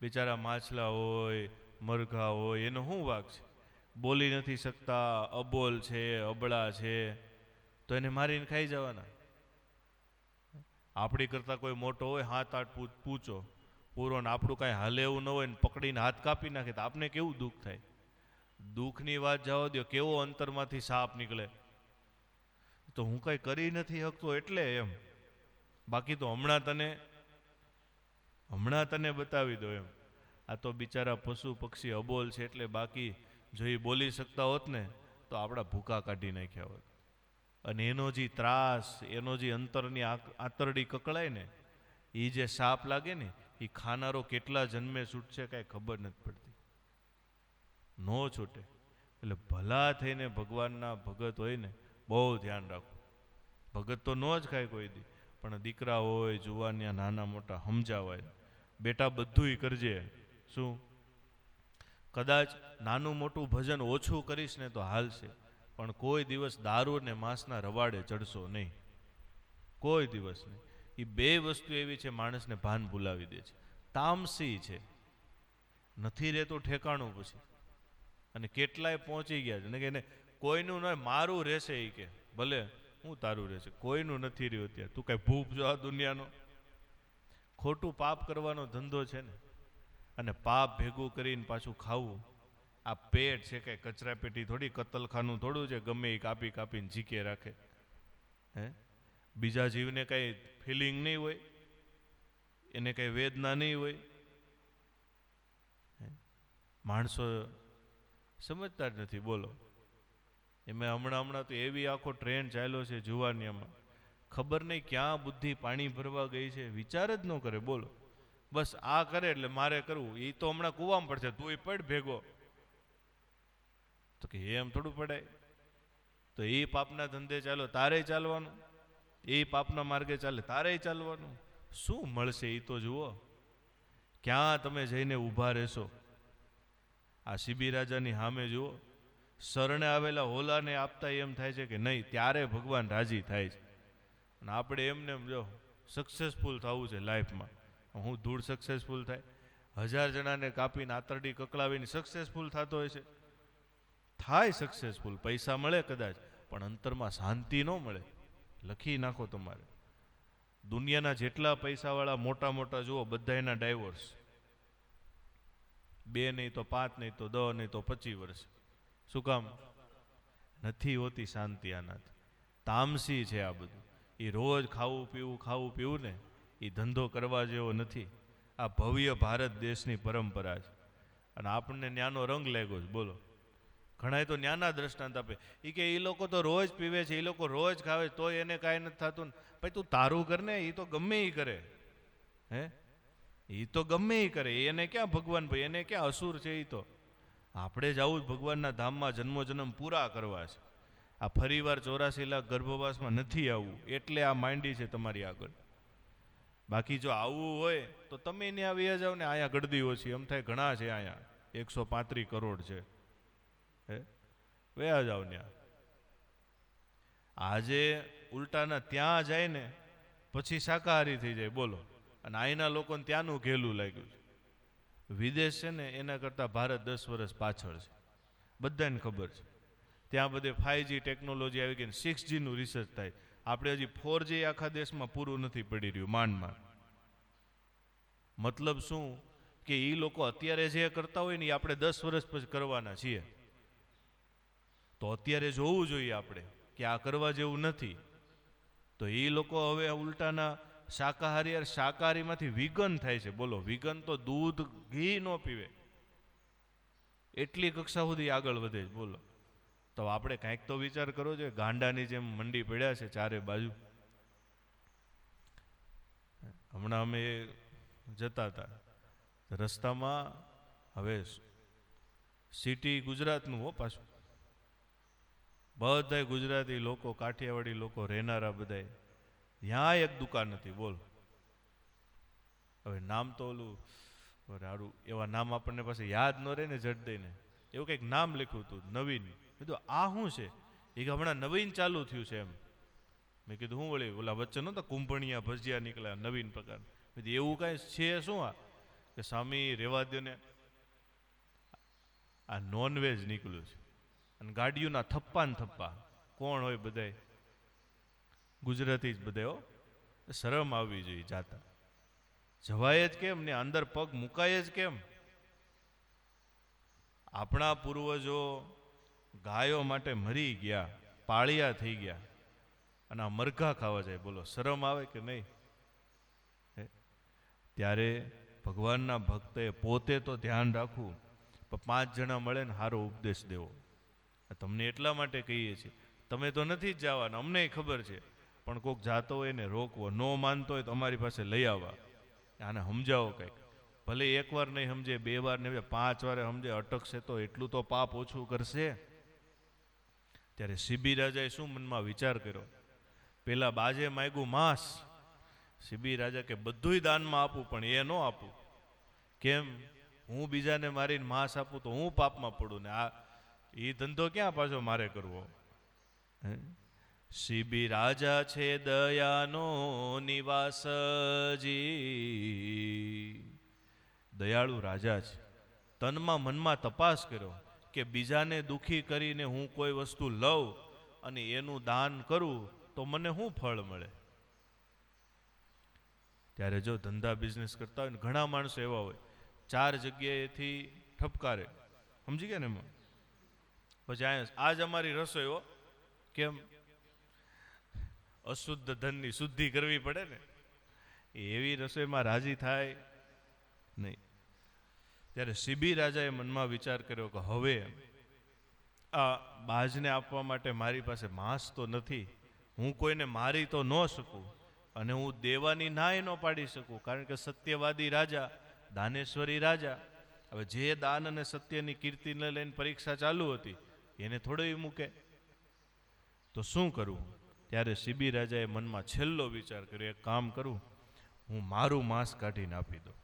બિચારા માછલા હોય, મરઘા હોય, એનો શું વાંક છે? બોલી નથી શકતા, અબોલ છે, અબળા છે, તો એને મારીને ખાઈ જવાના. આપણી કરતા કોઈ મોટો હોય 7-8 પૂછો પૂરો ને આપણું કાંઈ હાલે એવું ન હોય ને પકડીને હાથ કાપી નાખે તો આપણે કેવું દુઃખ થાય? દુઃખની વાત જવા દો, કેવો અંતરમાંથી સાપ નીકળે. તો હું કાંઈ કરી નથી શકતો એટલે એમ, બાકી તો હમણાં તને બતાવી દો એમ. આ તો બિચારા પશુ પક્ષી અબોલ છે એટલે, બાકી જો એ બોલી શકતા હોત ને તો આપણા ભૂકા કાઢી નાખ્યા હોત. અને એનો જે ત્રાસ, એનો જે અંતરની આંતરડી કકળાય ને, એ જે સાપ લાગે ને, એ ખાનારો કેટલા જન્મે છૂટશે કાંઈ ખબર નથી પડતી, નો છૂટે. એટલે ભલા થઈને ભગવાનના ભગત હોય ને બહુ ધ્યાન રાખવું. ભગત તો ન જ ખાય કોઈ દી, પણ દીકરા હોય જુવાનિયા નાના મોટા સમજાવાય, બેટા બધુંય કરજે. શું? કદાચ નાનું મોટું ભજન ઓછું કરીશ ને તો હાલશે, પણ કોઈ દિવસ દારૂ ને માંસના રવાડે ચડશો નહીં, કોઈ દિવસ નહીં. એ બે વસ્તુ એવી છે માણસને ભાન ભૂલાવી દે છે. તામસી છે, નથી રહેતો ઠેકાણું પછી. અને કેટલાય પહોંચી ગયા છે ને કે એને કોઈનું ન મારું રહેશે, એ કે ભલે હું તારું રહેશે, કોઈનું નથી રહ્યું. અત્યારે તું કઈ ભૂપ જો આ દુનિયાનો. ખોટું પાપ કરવાનો ધંધો છે ને, અને પાપ ભેગું કરીને પાછું ખાવું. આ પેટ છે કઈ કચરા પેટી થોડી, કતલખાનું થોડું છે ગમે એ કાપી કાપીને જીકે રાખે. હે, બીજા જીવને કઈ ફિલિંગ નહીં હોય, એને કઈ વેદના નહીં હોય. માણસો સમજતા જ નથી. બોલો, એમાં હમણાં તો એવી આખો ટ્રેન્ડ ચાલ્યો છે જુવાનિયામાં, ખબર નહીં ક્યાં બુદ્ધિ પાણી ભરવા ગઈ છે, વિચાર જ ન કરે. બોલો, બસ આ કરે એટલે મારે કરવું. એ તો હમણાં કૂવામાં પડશે, તું પડ ભેગો. તો કે એમ થોડું પડાય. તો એ પાપના ધંધે ચાલો તારે ચાલવાનું, એ પાપના માર્ગે ચાલે તારે ચાલવાનું. શું મળશે એ તો જુઓ. ક્યાં તમે જઈને ઊભા રહેશો? આ શિબી રાજાની સામે જુઓ, શરણે આવેલા હોલાને આપતા એમ થાય છે કે નહીં, ત્યારે ભગવાન રાજી થાય છે. અને આપણે એમને એમ જો સક્સેસફુલ થવું છે લાઈફમાં, હું ધૂળ સક્સેસફુલ થાય? 1000 જણાને કાપીને આતરડી કકળાવીને સક્સેસફુલ થતો હોય છે? થાય સક્સેસફુલ, પૈસા મળે કદાચ, પણ અંતરમાં શાંતિ ન મળે. લખી નાખો તમારે. દુનિયાના જેટલા પૈસાવાળા મોટા મોટા જુઓ, બધા એના ડાયવોર્સ. 2 નહીં તો 5 નહીં તો 10 નહીં તો 25 વર્ષ. શું કામ? નથી હોતી શાંતિ. આનાથી તામસી છે આ બધું. એ રોજ ખાવું પીવું ને એ ધંધો કરવા જેવો નથી. આ ભવ્ય ભારત દેશની પરંપરા છે, અને આપણને ન્યાનો રંગ લાગ્યો છે. બોલો, ઘણા તો ન્યાના દ્રષ્ટાંત આપે. એ કે એ લોકો તો રોજ પીવે છે, એ લોકો રોજ ખાવે તોય એને કાંઈ નથી થતું. ભાઈ તું તારું કર ને, એ તો ગમે એ કરે. હે, એ તો ગમે એ કરે, એને ક્યાં ભગવાન ભાઈ, એને ક્યાં અસુર છે? એ તો આપણે જવું જ ભગવાનના ધામમાં જન્મોજન્મ પૂરા કરવા છે. આ ફરીવાર 84 લાખ ગર્ભવાસમાં નથી આવવું, એટલે આ માંડી છે તમારી આગળ. બાકી જો આવવું હોય તો તમે એને આવી જાવ ને. અહીંયા ગળદી ઓછી, એમ થાય ઘણા છે અહીંયા, 135 કરોડ છે. હે, વયા જાવ ત્યાં. આજે ઉલટાના ત્યાં જાય ને પછી શાકાહારી થઈ જાય. બોલો, અને અહીંના લોકોને ત્યાંનું ઘેલું લાગ્યું છે. વિદેશ છે ને એના કરતાં ભારત 10 વર્ષ પાછળ છે, બધાને ખબર છે. ત્યાં બધે 5G ટેકનોલોજી આવી ગઈ, 6G નું રિસર્ચ થાય. આપણે હજી 4G આખા દેશમાં પૂરું નથી પડી રહ્યું, માંડ. મતલબ શું કે એ લોકો અત્યારે જે કરતા હોય ને એ આપણે 10 વર્ષ પછી કરવાના છીએ. તો અત્યારે જોવું જોઈએ આપણે કે આ કરવા જેવું નથી. તો એ લોકો હવે ઉલટાના શાકાહારીમાંથી વિગન થાય છે. બોલો, વિગન તો દૂધ ઘી ન પીવે, એટલી કક્ષા સુધી આગળ વધે છે. બોલો, તો આપણે કાંઈક તો વિચાર કરવો જોઈએ. ગાંડાની જેમ મંડી પડ્યા છે ચારે બાજુ. હમણાં અમે જતા હતા રસ્તામાં, હવે સિટી ગુજરાતનું હો પાછું, બધા ગુજરાતી લોકો, કાઠિયાવાડી લોકો રહેનારા બધા, ત્યાં એક દુકાન હતી. બોલ, હવે નામ તો ઓલું સારું, એવા નામ આપણને પાસે યાદ ન રહે ને જડ દઈને, એવું કંઈક નામ લખ્યું હતું, નવીન. કીધું આ શું છે? એ કે હમણાં નવીન ચાલુ થયું છે એમ. મેં કીધું હું વળી ઓલા વચ્ચે નહોતા કુંભણિયા ભજીયા નીકળ્યા નવીન પ્રકાર. એવું કાંઈ છે શું? આ કે સ્વામી રેવા દો ને, આ નોનવેજ નીકળ્યું છે. અને ગાડીઓના થપ્પા ને થપ્પા. કોણ હોય? બધાય ગુજરાતી જ બધા. હો, શરમ આવવી જોઈએ. જાતા જવાય જ કેમ ને? અંદર પગ મુકાય જ કેમ? આપણા પૂર્વજો ગાયો માટે મરી ગયા, પાળિયા થઈ ગયા, અને આ મરઘા ખાવા જાય. બોલો, શરમ આવે કે નહીં? ત્યારે ભગવાનના ભક્તે પોતે તો ધ્યાન રાખવું, પણ 5 જણા મળે ને સારો ઉપદેશ દેવો. તમને એટલા માટે કહીએ છીએ, તમે તો નથી જ જવાના, અમને ખબર છે, પણ કોઈક જાતો હોય ને રોકવો, ન માનતો હોય તો અમારી પાસે લઈ આવવા, આને સમજાવો કંઈક. ભલે 1 વાર નહીં સમજે, 2 વાર નહીં, 5 વાર સમજે, અટકશે તો એટલું તો પાપ ઓછું કરશે. ત્યારે શિબી રાજાએ શું મનમાં વિચાર કર્યો? પેલા બાજે માગ્યું માંસ. શિબી રાજા કે બધુંય દાનમાં આપું પણ એ ન આપું. કેમ? હું બીજાને મારીને માંસ આપું તો હું પાપમાં પડું ને આ એ ધંધો ક્યાં પાછો મારે કરવો? શિબી રાજા છે દયાનો નિવાસજી. દયાળુ રાજા છે. તનમાં મનમાં તપાસ કર્યો કે બીજાને દુખી કરીને હું કોઈ વસ્તુ લઉં અને એનું દાન કરું તો મને શું ફળ મળે? ત્યારે જો ધંધા બિઝનેસ કરતા હોય ને ઘણા માણસો એવા હોય 4 જગ્યાએથી ઠપકારે, સમજી ગયા ને એમાં. પછી આજ અમારી રસોઈ હો. કેમ? અશુદ્ધ ધનની શુદ્ધિ કરવી પડે ને, એવી રસોઈમાં રાજી થાય નહીં. ત્યારે શિબી રાજાએ મનમાં વિચાર કર્યો કે હવે આ બાજને આપવા માટે મારી પાસે માંસ તો નથી, હું કોઈને મારી તો ન શકું અને હું દેવાની નાય ન પાડી શકું, કારણ કે સત્યવાદી રાજા, દાનેશ્વરી રાજા. હવે જે દાન અને સત્યની કીર્તિને લઈને પરીક્ષા ચાલુ હતી એને થોડો મૂકે, તો શું કરવું? ત્યારે શિબી રાજાએ મનમાં છેલ્લો વિચાર કર્યો, એક કામ કરું, હું મારું માંસ કાઢીને આપી દઉં.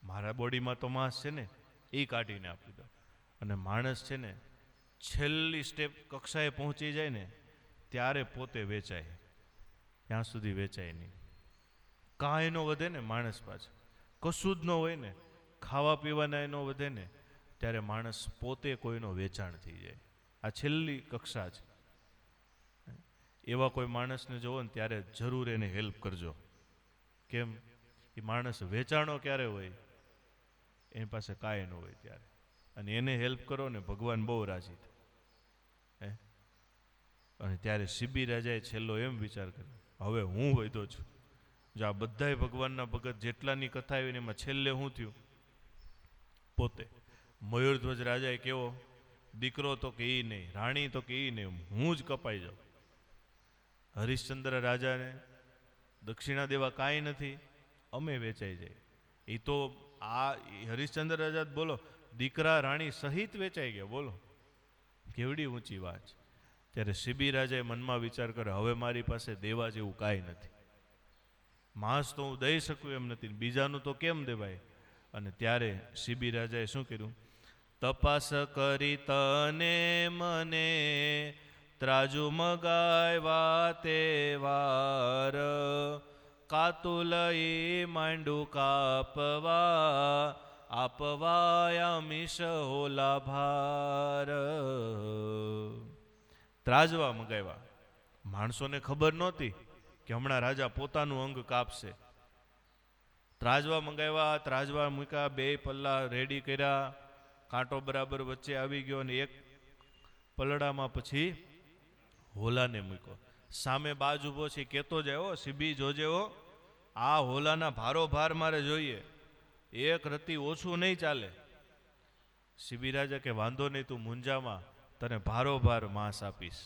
મારા બોડીમાં તો માંસ છે ને, એ કાઢીને આપી દઉં. અને માણસ છે ને છેલ્લી સ્ટેપ કક્ષાએ પહોંચી જાય ને ત્યારે પોતે વેચાય, ત્યાં સુધી વેચાય નહીં. કાંઈ ન વધે ને માણસ પાસે, કશું જ ન હોય ને, ખાવા પીવાના ન વધે ને, ત્યારે માણસ પોતે કોઈનો વેચાણ થઈ જાય. આ છેલ્લી કક્ષા છે. એવા કોઈ માણસને જોવો ને ત્યારે જરૂર એને હેલ્પ કરજો. કેમ? એ માણસ વેચાણો ક્યારે હોય? એની પાસે કાંઈ ન હોય ત્યારે. અને એને હેલ્પ કરો ને ભગવાન બહુ રાજી થાય. અને ત્યારે શિબી રાજાએ છેલ્લો એમ વિચાર કર્યો, હવે હું વૈધો છું. જો આ બધાય ભગવાનના ભગત જેટલાની કથા આવી ને એમાં છેલ્લે શું થયું? પોતે. મયુરધ્વજ રાજાએ કેવો દીકરો તો કે એ નહીં, રાણી તો કે એ નહીં, હું જ કપાઈ જાઉં. હરિશ્ચંદ્ર રાજાને દક્ષિણા દેવા કાંઈ નથી, અમે વેચાઈ જાય. એ તો આ હરિશ્ચંદ્ર રાજા બોલો દીકરા રાણી સહિત વેચાઈ ગયા. બોલો કેવડી ઊંચી વાત છે. ત્યારે શિબી રાજાએ મનમાં વિચાર કર્યો, હવે મારી પાસે દેવા જેવું કાંઈ નથી. માંસ તો હું દઈ શકું એમ નથી, બીજાનું તો કેમ દેવાય? અને ત્યારે શિબી રાજાએ શું કર્યું? તપાસ કરી તને મને ત્રાજુ મગાવ્યા તે વાર, કાતુલઈ માંડું કાપવા, આપવાયામીશ હોલા ભાર. ત્રાજવા મગાવ્યા. માણસોને ખબર નહોતી કે હમણાં રાજા પોતાનું અંગ કાપશે. ત્રાજવા મંગાવ્યા, ત્રાજવા મૂક્યા, 2 પલ્લા રેડી કર્યા, કાંટો બરાબર વચ્ચે આવી ગયો અને એક પલડામાં પછી હોલાને મૂક્યો. સામે બાજ ઊભો છે, કહેતો જાય, શિબી જોજે હો, આ હોલાના ભારો ભાર મારે જોઈએ, એક રતી ઓછું નહીં ચાલે. શિબી રાજા કે વાંધો નહીં, તું મુંજામાં, તને ભારો ભાર માંસ આપીશ.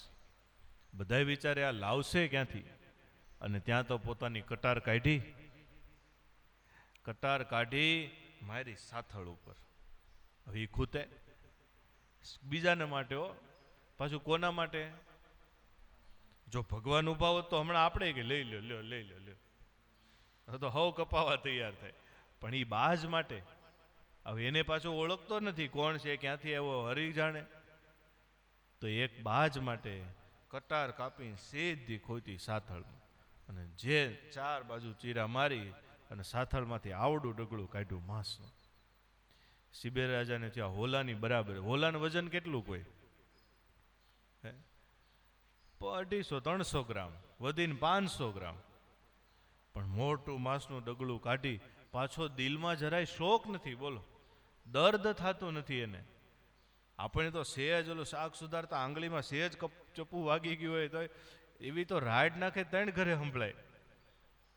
બધાય વિચારે આ લાવશે ક્યાંથી? અને ત્યાં તો પોતાની કટાર કાઢી, કટાર કાઢી મારી સાથળ ઉપર. હવે એ ખૂતે બીજાને માટે હો, પાછું કોના માટે? જો ભગવાન ઉભા હોત તો હમણાં આપણે કે લઈ લો, લ્યો લઈ લો, લ્યો, તો હવ કપાવા તૈયાર થાય. પણ એ બાજ માટે. હવે એને પાછું ઓળખતો નથી કોણ છે, ક્યાંથી આવ્યો, હરી જાણે. તો એક બાજ માટે કટાર કાપી સીધી ખોતી સાથળમાં, અને જે 4 બાજુ ચીરા મારી અને સાથળમાંથી આવડું ડગલું કાઢ્યું માંસનું. શિબી રાજાને ત્યાં હોલાની બરાબર. હોલાનું વજન કેટલું કોઈ? 250-300 ગ્રામ, વધીને 500 ગ્રામ. પણ મોટું માંસનું ડગલું કાઢી પાછો દિલમાં જરાય શોક નથી. બોલો, દર્દ થતું નથી એને. આપણે તો સેજ ઓલું શાક સુધારતા આંગળીમાં સેજ ચપ્પુ વાગી ગયું હોય તો એવી તો રાડ નાખે 3 ઘરે સંભળાય.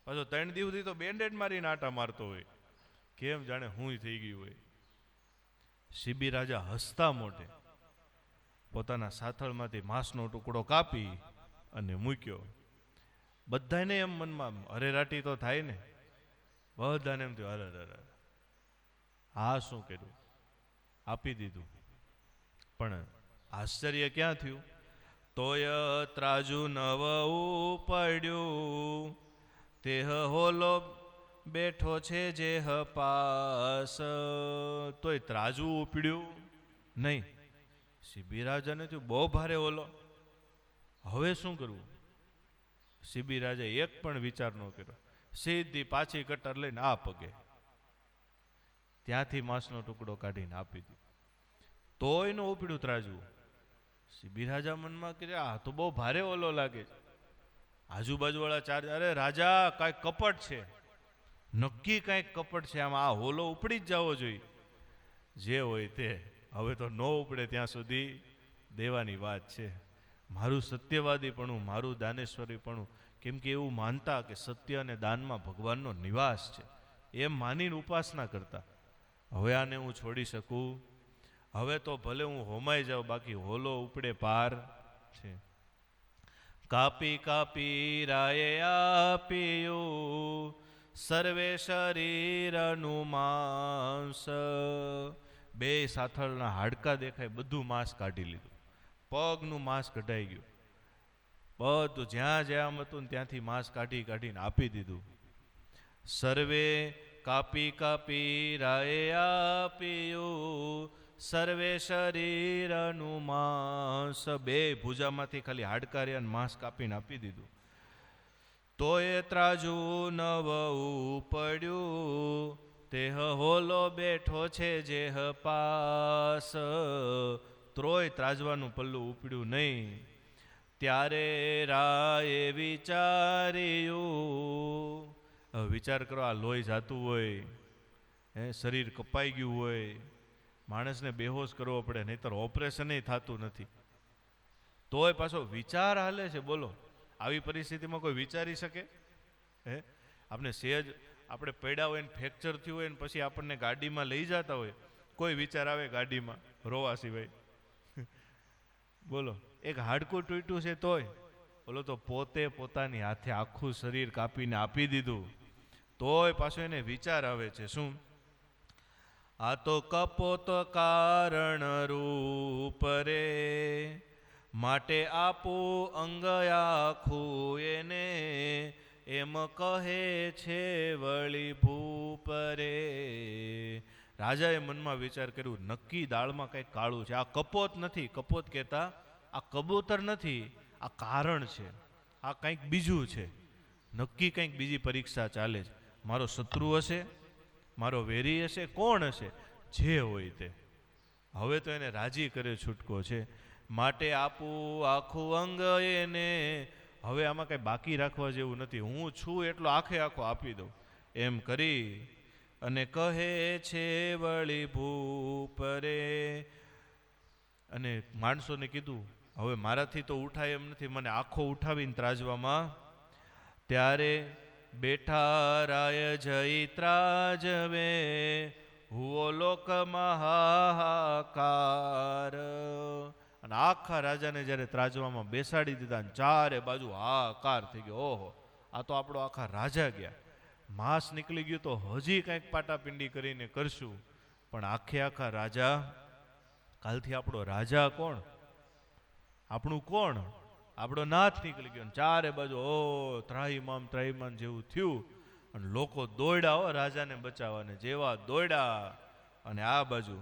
પાછો 3 દિવસથી તો બેન્ડેડ મારીને આટા મારતો હોય, કેમ જાણે હું થઈ ગયું હોય. શિબી રાજા હસતા મોઢે પોતાના સાથળમાંથી માંસનો ટુકડો કાપી અને મૂક્યો. બધાને એમ મનમાં હરેરાટી તો થાય ને, બધાને એમ થયું, અરે આ શું કર્યું? આપી દીધું. પણ આશ્ચર્ય ક્યાં થયું? તોય ત્રાજુ નવ પડ્યું, તેહ હોલો બેઠો છે જેહ પાસ. તોય ત્રાજુ ઉપડ્યું નહીં. શિબી રાજાને થયું બહુ ભારે ઓલો, હવે શું કરવું? શિબી રાજાએ એક પણ વિચાર ન કર્યો, સીધી પાછી કટર લઈને આ પગે ત્યાંથી માંસનો ટુકડો કાઢીને આપી દીધો. તોય નો ઉપડ્યું ત્રાજુ. શિબી રાજા મનમાં કે આ તો બહુ ભારે ઓલો લાગે છે. આજુબાજુ વાળા ચાર, અરે રાજા કાંઈક કપટ છે, નક્કી કાંઈક કપટ છે, આમાં આ હોલો ઉપડી જ જવો જોઈએ. જે હોય તે, હવે તો ન ઉપડે ત્યાં સુધી દેવાની વાત છે. મારું સત્યવાદીપણું, મારું દાનેશ્વરીપણું, કેમ કે એવું માનતા કે સત્ય અને દાનમાં ભગવાનનો નિવાસ છે, એમ માનીને ઉપાસના કરતા. હવે આને હું છોડી શકું? હવે તો ભલે હું હોમાઈ જાઉં, બાકી હોલો ઉપડે પાર છે. કાપી કાપી રાયે આપ્યું સર્વે શરીરનું માંસ. બે સાથળના હાડકા દેખાય, બધું માંસ કાઢી લીધું. પગનું માંસ કઢાઈ ગયું, બધું જ્યાં જ્યાં હતું ત્યાંથી માંસ કાઢી કાઢીને આપી દીધું. સર્વે કાપી કાપી રાયે આપ્યું સર્વે શરીરનું માંસ. બે ભુજામાંથી ખાલી હાડકા રહ્યા માંસ કાપીને આપી દીધું. તોય ત્રાજુ નવ પડ્યું, તેહ હોલો બેઠો છે જેહ પાસ. ત્રોય ત્રાજવાનું પલ્લું ઉપડ્યું નહીં. ત્યારે રાયે વિચાર્યું, વિચાર કરો, આ લોહી જાતું હોય, શરીર કપાઈ ગયું હોય, માણસને બેહોશ કરવો પડે, નહીતર ઓપરેશન થતું નથી, તોય પાછો વિચાર હાલે છે. બોલો, આવી પરિસ્થિતિમાં કોઈ વિચારી શકે? આપણે સહેજ આપણે પડ્યા હોય ને ફ્રેક્ચર થયું હોય ને પછી આપણને ગાડીમાં લઈ જતા હોય, કોઈ વિચાર આવે ગાડીમાં રોવા સિવાય? બોલો, એક હાડકું તૂટ્યું છે તોય બોલો, તો પોતે પોતાની હાથે આખું શરીર કાપીને આપી દીધું, તોય પાછો એને વિચાર આવે છે શું? આ તો કપોત કારણ રૂપ રે, માટે આપું અંગ આખું એને, એમ કહે છે વળી ભૂપ રે. રાજાએ મનમાં વિચાર કર્યું, નક્કી દાળમાં કંઈક કાળું છે. આ કપોત નથી, કપોત કહેતા આ કબૂતર નથી, આ કારણ છે, આ કંઈક બીજું છે, નક્કી કંઈક બીજી પરીક્ષા ચાલે છે. મારો શત્રુ હશે, મારો વેરી હશે, કોણ હશે? જે હોય તે. હવે તો એને રાજી કરે છૂટકો છે. માટે આપું આખું અંગ એને, હવે આમાં કંઈ બાકી રાખવા જેવું નથી, હું છું એટલો આખે આખો આપી દઉં, એમ કરી અને કહે છે વળી ભૂપ રે. અને માણસોને કીધું, હવે મારાથી તો ઉઠાય એમ નથી, મને આખો ઉઠાવીને ત્રાજવામાં. ત્યારે બેઠા રાય જઈ ત્રાજવે, હુઓ લોકમાં હાહાકાર. અને આખા રાજાને જ્યારે ત્રાજવામાં બેસાડી દીધા, ચારે બાજુ હાહાકાર થઈ ગયો. ઓહો, આ તો આપણો આખા રાજા ગયા. માંસ નીકળી ગયું તો હજી કંઈક પાટાપિંડી કરીને કરશું, પણ આખે આખા રાજા. કાલથી આપણો રાજા કોણ? આપણું કોણ? આપણો નાથ નીકળી ગયો. ચારે બાજુ ઓ ત્રાહિમામ જેવું થયું, અને લોકો દોડ્યા હો રાજાને બચાવવાને. જેવા દોડ્યા અને આ બાજુ,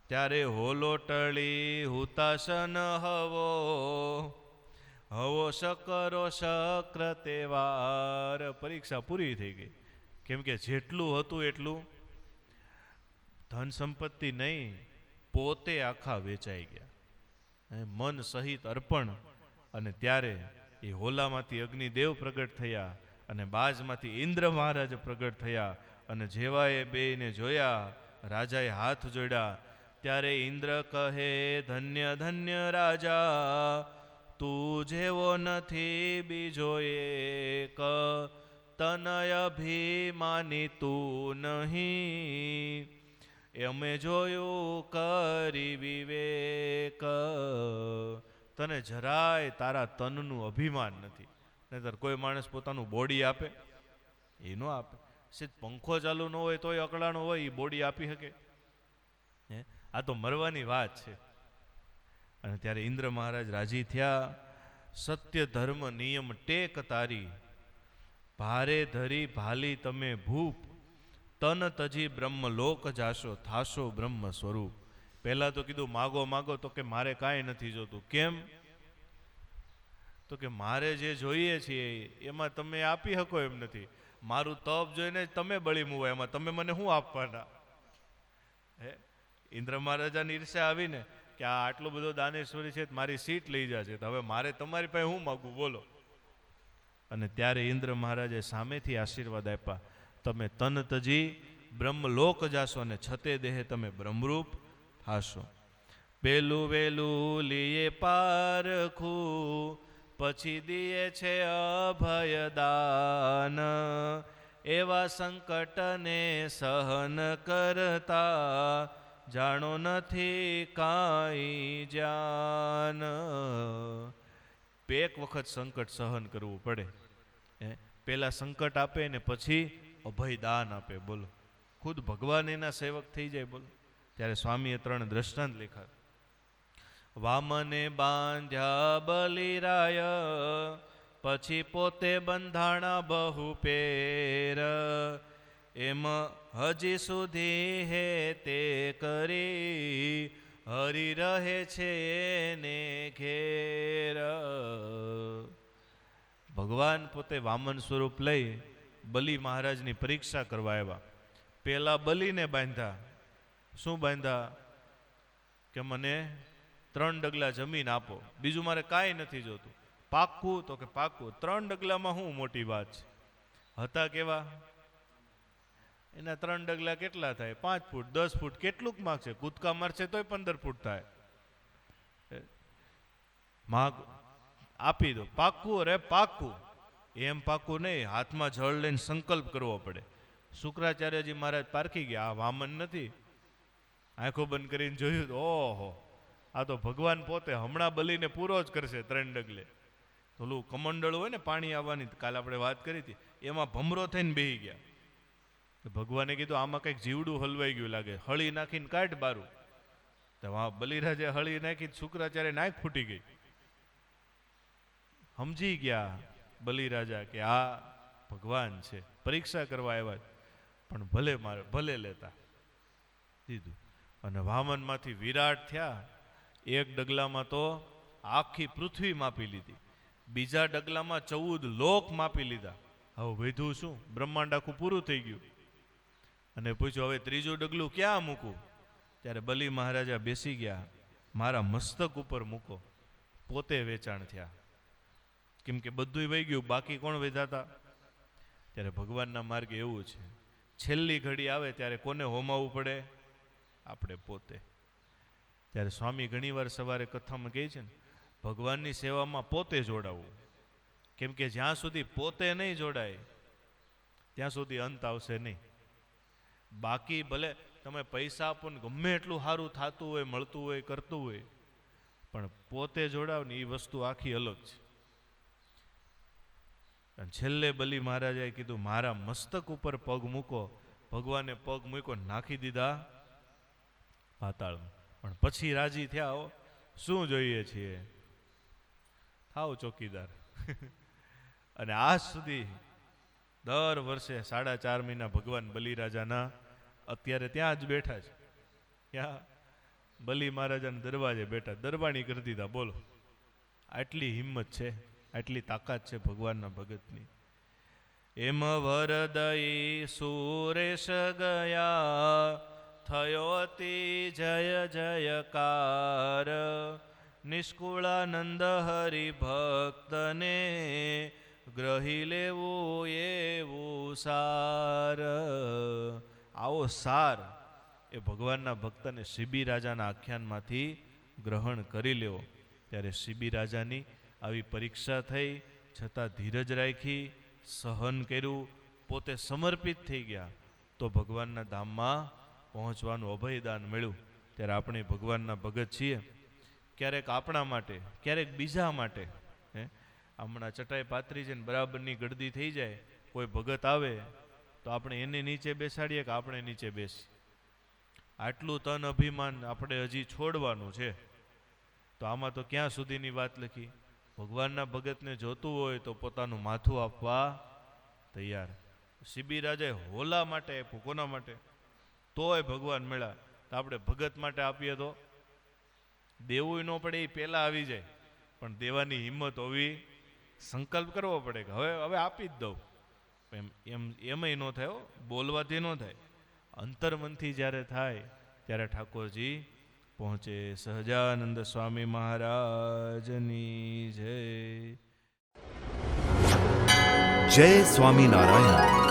ત્યારે હોલો ટળી હુતાસન હવો, હવો શકરો શક્ર તેવાર. પરીક્ષા પૂરી થઈ ગઈ, કેમ કે જેટલું હતું એટલું ધન સંપત્તિ નહીં, પોતે આખા વેચાઈ ગયા, મન સહિત અર્પણ. અને ત્યારે એ હોલામાંથી અગ્નિદેવ પ્રગટ થયા અને બાજમાંથી ઇન્દ્ર મહારાજ પ્રગટ થયા. અને જેવા એ બેને જોયા, રાજાએ હાથ જોડ્યા. ત્યારે ઇન્દ્ર કહે ધન્ય ધન્ય રાજા, તું જેવો નથી બીજો એક, તનય અભિમાની તું નહીં, અમે જોયું કરી વિવેક. તને જરાય તારા તનનું અભિમાન નથી, નહીંતર કોઈ માણસ પોતાનું બોડી આપે? એ ન આપે. સીધ પંખો ચાલુ ન હોય તોય અકળાણો હોય, એ બોડી આપી શકે? આ તો મરવાની વાત છે. અને ત્યારે ઇન્દ્ર મહારાજ રાજી થયા સત્ય ધર્મ નિયમ ટેક તારી, ભારે ધરી ભાલી તમે ભૂપ, તન તજી બ્રહ્મલોક જાશો થાશો બ્રહ્મ સ્વરૂપ. પહેલા તો કીધું માગો માગો, તો કે મારે કાંઈ નથી જોતું. કેમ? તો કે મારે જે જોઈએ છીએ એમાં તમે આપી શકો એમ નથી. મારું તપ જોઈને જ તમે બળી મુવા, એમાં તમે મને શું આપવાના? હે, ઇન્દ્ર મહારાજાની ઈર્ષ્યા આવીને કે આ આટલો બધો દાનેશ્વરી છે, મારી સીટ લઈ જશે, તો હવે મારે તમારી પાસે હું માગું બોલો? અને ત્યારે ઇન્દ્ર મહારાજે સામેથી આશીર્વાદ આપ્યા, તમે તન તજી બ્રહ્મલોક જાશો અને છતે દેહે તમે બ્રહ્મરૂપ થાશો. પેલું વેલું લીએ પારખું, પછી દિયે છે અભયદાન, એવા સંકટને સહન કરતા જાણો નથી કાંઈ જાન. એક વખત સંકટ સહન કરવું પડે. પહેલા સંકટ આપે ને પછી અભયદાન આપે. બોલો, ખુદ ભગવાન એના સેવક થઈ જાય. બોલો, ત્યારે સ્વામીએ 3 દ્રષ્ટાંત લેખા. વામને બાંધ્યા બલિરાય, પછી પોતે બંધાણા બહુ પેર, એમ હજી સુધી હે તે કરી, હરી રહે છે ને ઘેર. ભગવાન પોતે વામન સ્વરૂપ લઈ બલિ મહારાજની પરીક્ષા કરવા આવ્યા. પેલા બલિને બાંધ્યા. શું બાંધ્યા? કે મને 3 ડગલા જમીન આપો, બીજું મારે કાંઈ નથી જોતું. પાક્કું? તો કે પાક્કું. 3 ડગલામાં શું મોટી વાત છે? હતા કેવા? એના 3 ડગલા કેટલા થાય? 5 ફૂટ 10 ફૂટ કેટલુંક માગશે? કૂદકા મારશે તોય 15 ફૂટ થાય. માગ આપી દો. પાક્કું? અરે પાક્કું. એમ પાક્કું નહીં, હાથમાં જળ લઈને સંકલ્પ કરવો પડે. શુક્રાચાર્યજી મહારાજ પારખી ગયા, આ વામન નથી. આંખો બંધ કરીને જોયું, ઓહો, આ તો ભગવાન પોતે હમણાં બલીને પૂરો જ કરશે 3 ડગલે. ઓલું કમંડળ હોય ને પાણી આવવાની, કાલે આપણે વાત કરી હતી, એમાં ભમરો થઈને બેહી ગયા. ભગવાને કીધું આમાં કંઈક જીવડું હલવાઈ ગયું લાગે, હળી નાખીને કાઢ બારું. તો બલિરાજે હળી નાખી, શુક્રાચાર્ય નાક ફૂટી ગઈ. સમજી ગયા બલિરાજા કે આ ભગવાન છે, પરીક્ષા કરવા આવ્યા, પણ ભલે મારે ભલે લેતા દીધું. અને વામનમાંથી વિરાટ થયા. 1 ડગલામાં તો આખી પૃથ્વી માપી લીધી, બીજા ડગલામાં 14 લોક માપી લીધા. હવે વધ્યું શું? બ્રહ્માંડ આખું પૂરું થઈ ગયું. અને પૂછ્યું હવે 3જું ડગલું ક્યાં મૂકું? ત્યારે બલિ મહારાજા બેસી ગયા, મારા મસ્તક ઉપર મૂકો. પોતે વેચાણ થયા, કેમ કે બધું વહી ગયું, બાકી કોણ વેચાતા? ત્યારે ભગવાનના માર્ગે એવું છે, છેલ્લી ઘડી આવે ત્યારે કોને હોમાવવું પડે? આપણે પોતે. ત્યારે સ્વામી ઘણીવાર સવારે કથામાં કહે છે ને, ભગવાનની સેવામાં પોતે જોડાવવું. કેમ કે જ્યાં સુધી પોતે નહીં જોડાય ત્યાં સુધી અંત આવશે નહીં. બાકી ભલે તમે પૈસા આપો ને ગમે એટલું સારું થતું હોય, મળતું હોય, કરતું હોય, પણ પોતે જોડાવ ને એ વસ્તુ આખી અલગ છે. અને છેલ્લે બલિ મહારાજાએ કીધું મારા મસ્તક ઉપર પગ મૂકો. ભગવાને પગ મૂકો, નાખી દીધા પાતાળમાં. પણ પછી રાજી થયા. શું જોઈએ છીએ? થાવ ચોકીદાર. અને આજ સુધી દર વર્ષે 4.5 મહિના ભગવાન બલિરાજાના અત્યારે ત્યાં જ બેઠા છે. ક્યાં? બલિ મહારાજાના દરવાજે બેઠા, દરબાણી કરી દીધા. બોલો, આટલી હિંમત છે, આટલી તાકાત છે ભગવાનના ભગતની. એમ વરદઈ સુરેશ ગયા, થયો અતિ જય જયકાર, નિષ્કુળાનંદ હરિભક્તને ગ્રહી લેવું એવું સાર. આવો સાર એ ભગવાનના ભક્તને શિબી રાજાના આખ્યાનમાંથી ગ્રહણ કરી લેવો. ત્યારે શિબી રાજાની આવી પરીક્ષા થઈ, છતાં ધીરજ રાખી, સહન કર્યું, પોતે સમર્પિત થઈ ગયા, તો ભગવાનના ધામમાં પહોંચવાનું અભયદાન મળ્યું. ત્યારે આપણે ભગવાનના ભગત છીએ. ક્યારેક આપણા માટે, ક્યારેક બીજા માટે. હમણાં ચટાઈ પાથરી છે ને બરાબરની ગળદી થઈ જાય, કોઈ ભગત આવે તો આપણે એને નીચે બેસાડીએ કે આપણે નીચે બેસી? આટલું તન અભિમાન આપણે હજી છોડવાનું છે. તો આમાં તો ક્યાં સુધીની વાત લખી ભગવાનના ભગતને જોતું હોય તો પોતાનું માથું આપવા તૈયાર. શિબી રાજાએ હોલા માટે આપ્યું. કોના માટે? તોય ભગવાન મળ્યા. તો આપણે ભગત માટે આપીએ તો દેવું ન પડે, એ પહેલાં આવી જાય. પણ દેવાની હિંમત હોવી, સંકલ્પ કરવો પડે કે હવે હવે આપી જ દઉં. એમય ન થાય હો, બોલવાથી ન થાય. અંતર્મનથી જ્યારે થાય ત્યારે ઠાકોરજી પહોંચે. સહજાનંદ સ્વામી મહારાજની જય. જય સ્વામિનારાયણ.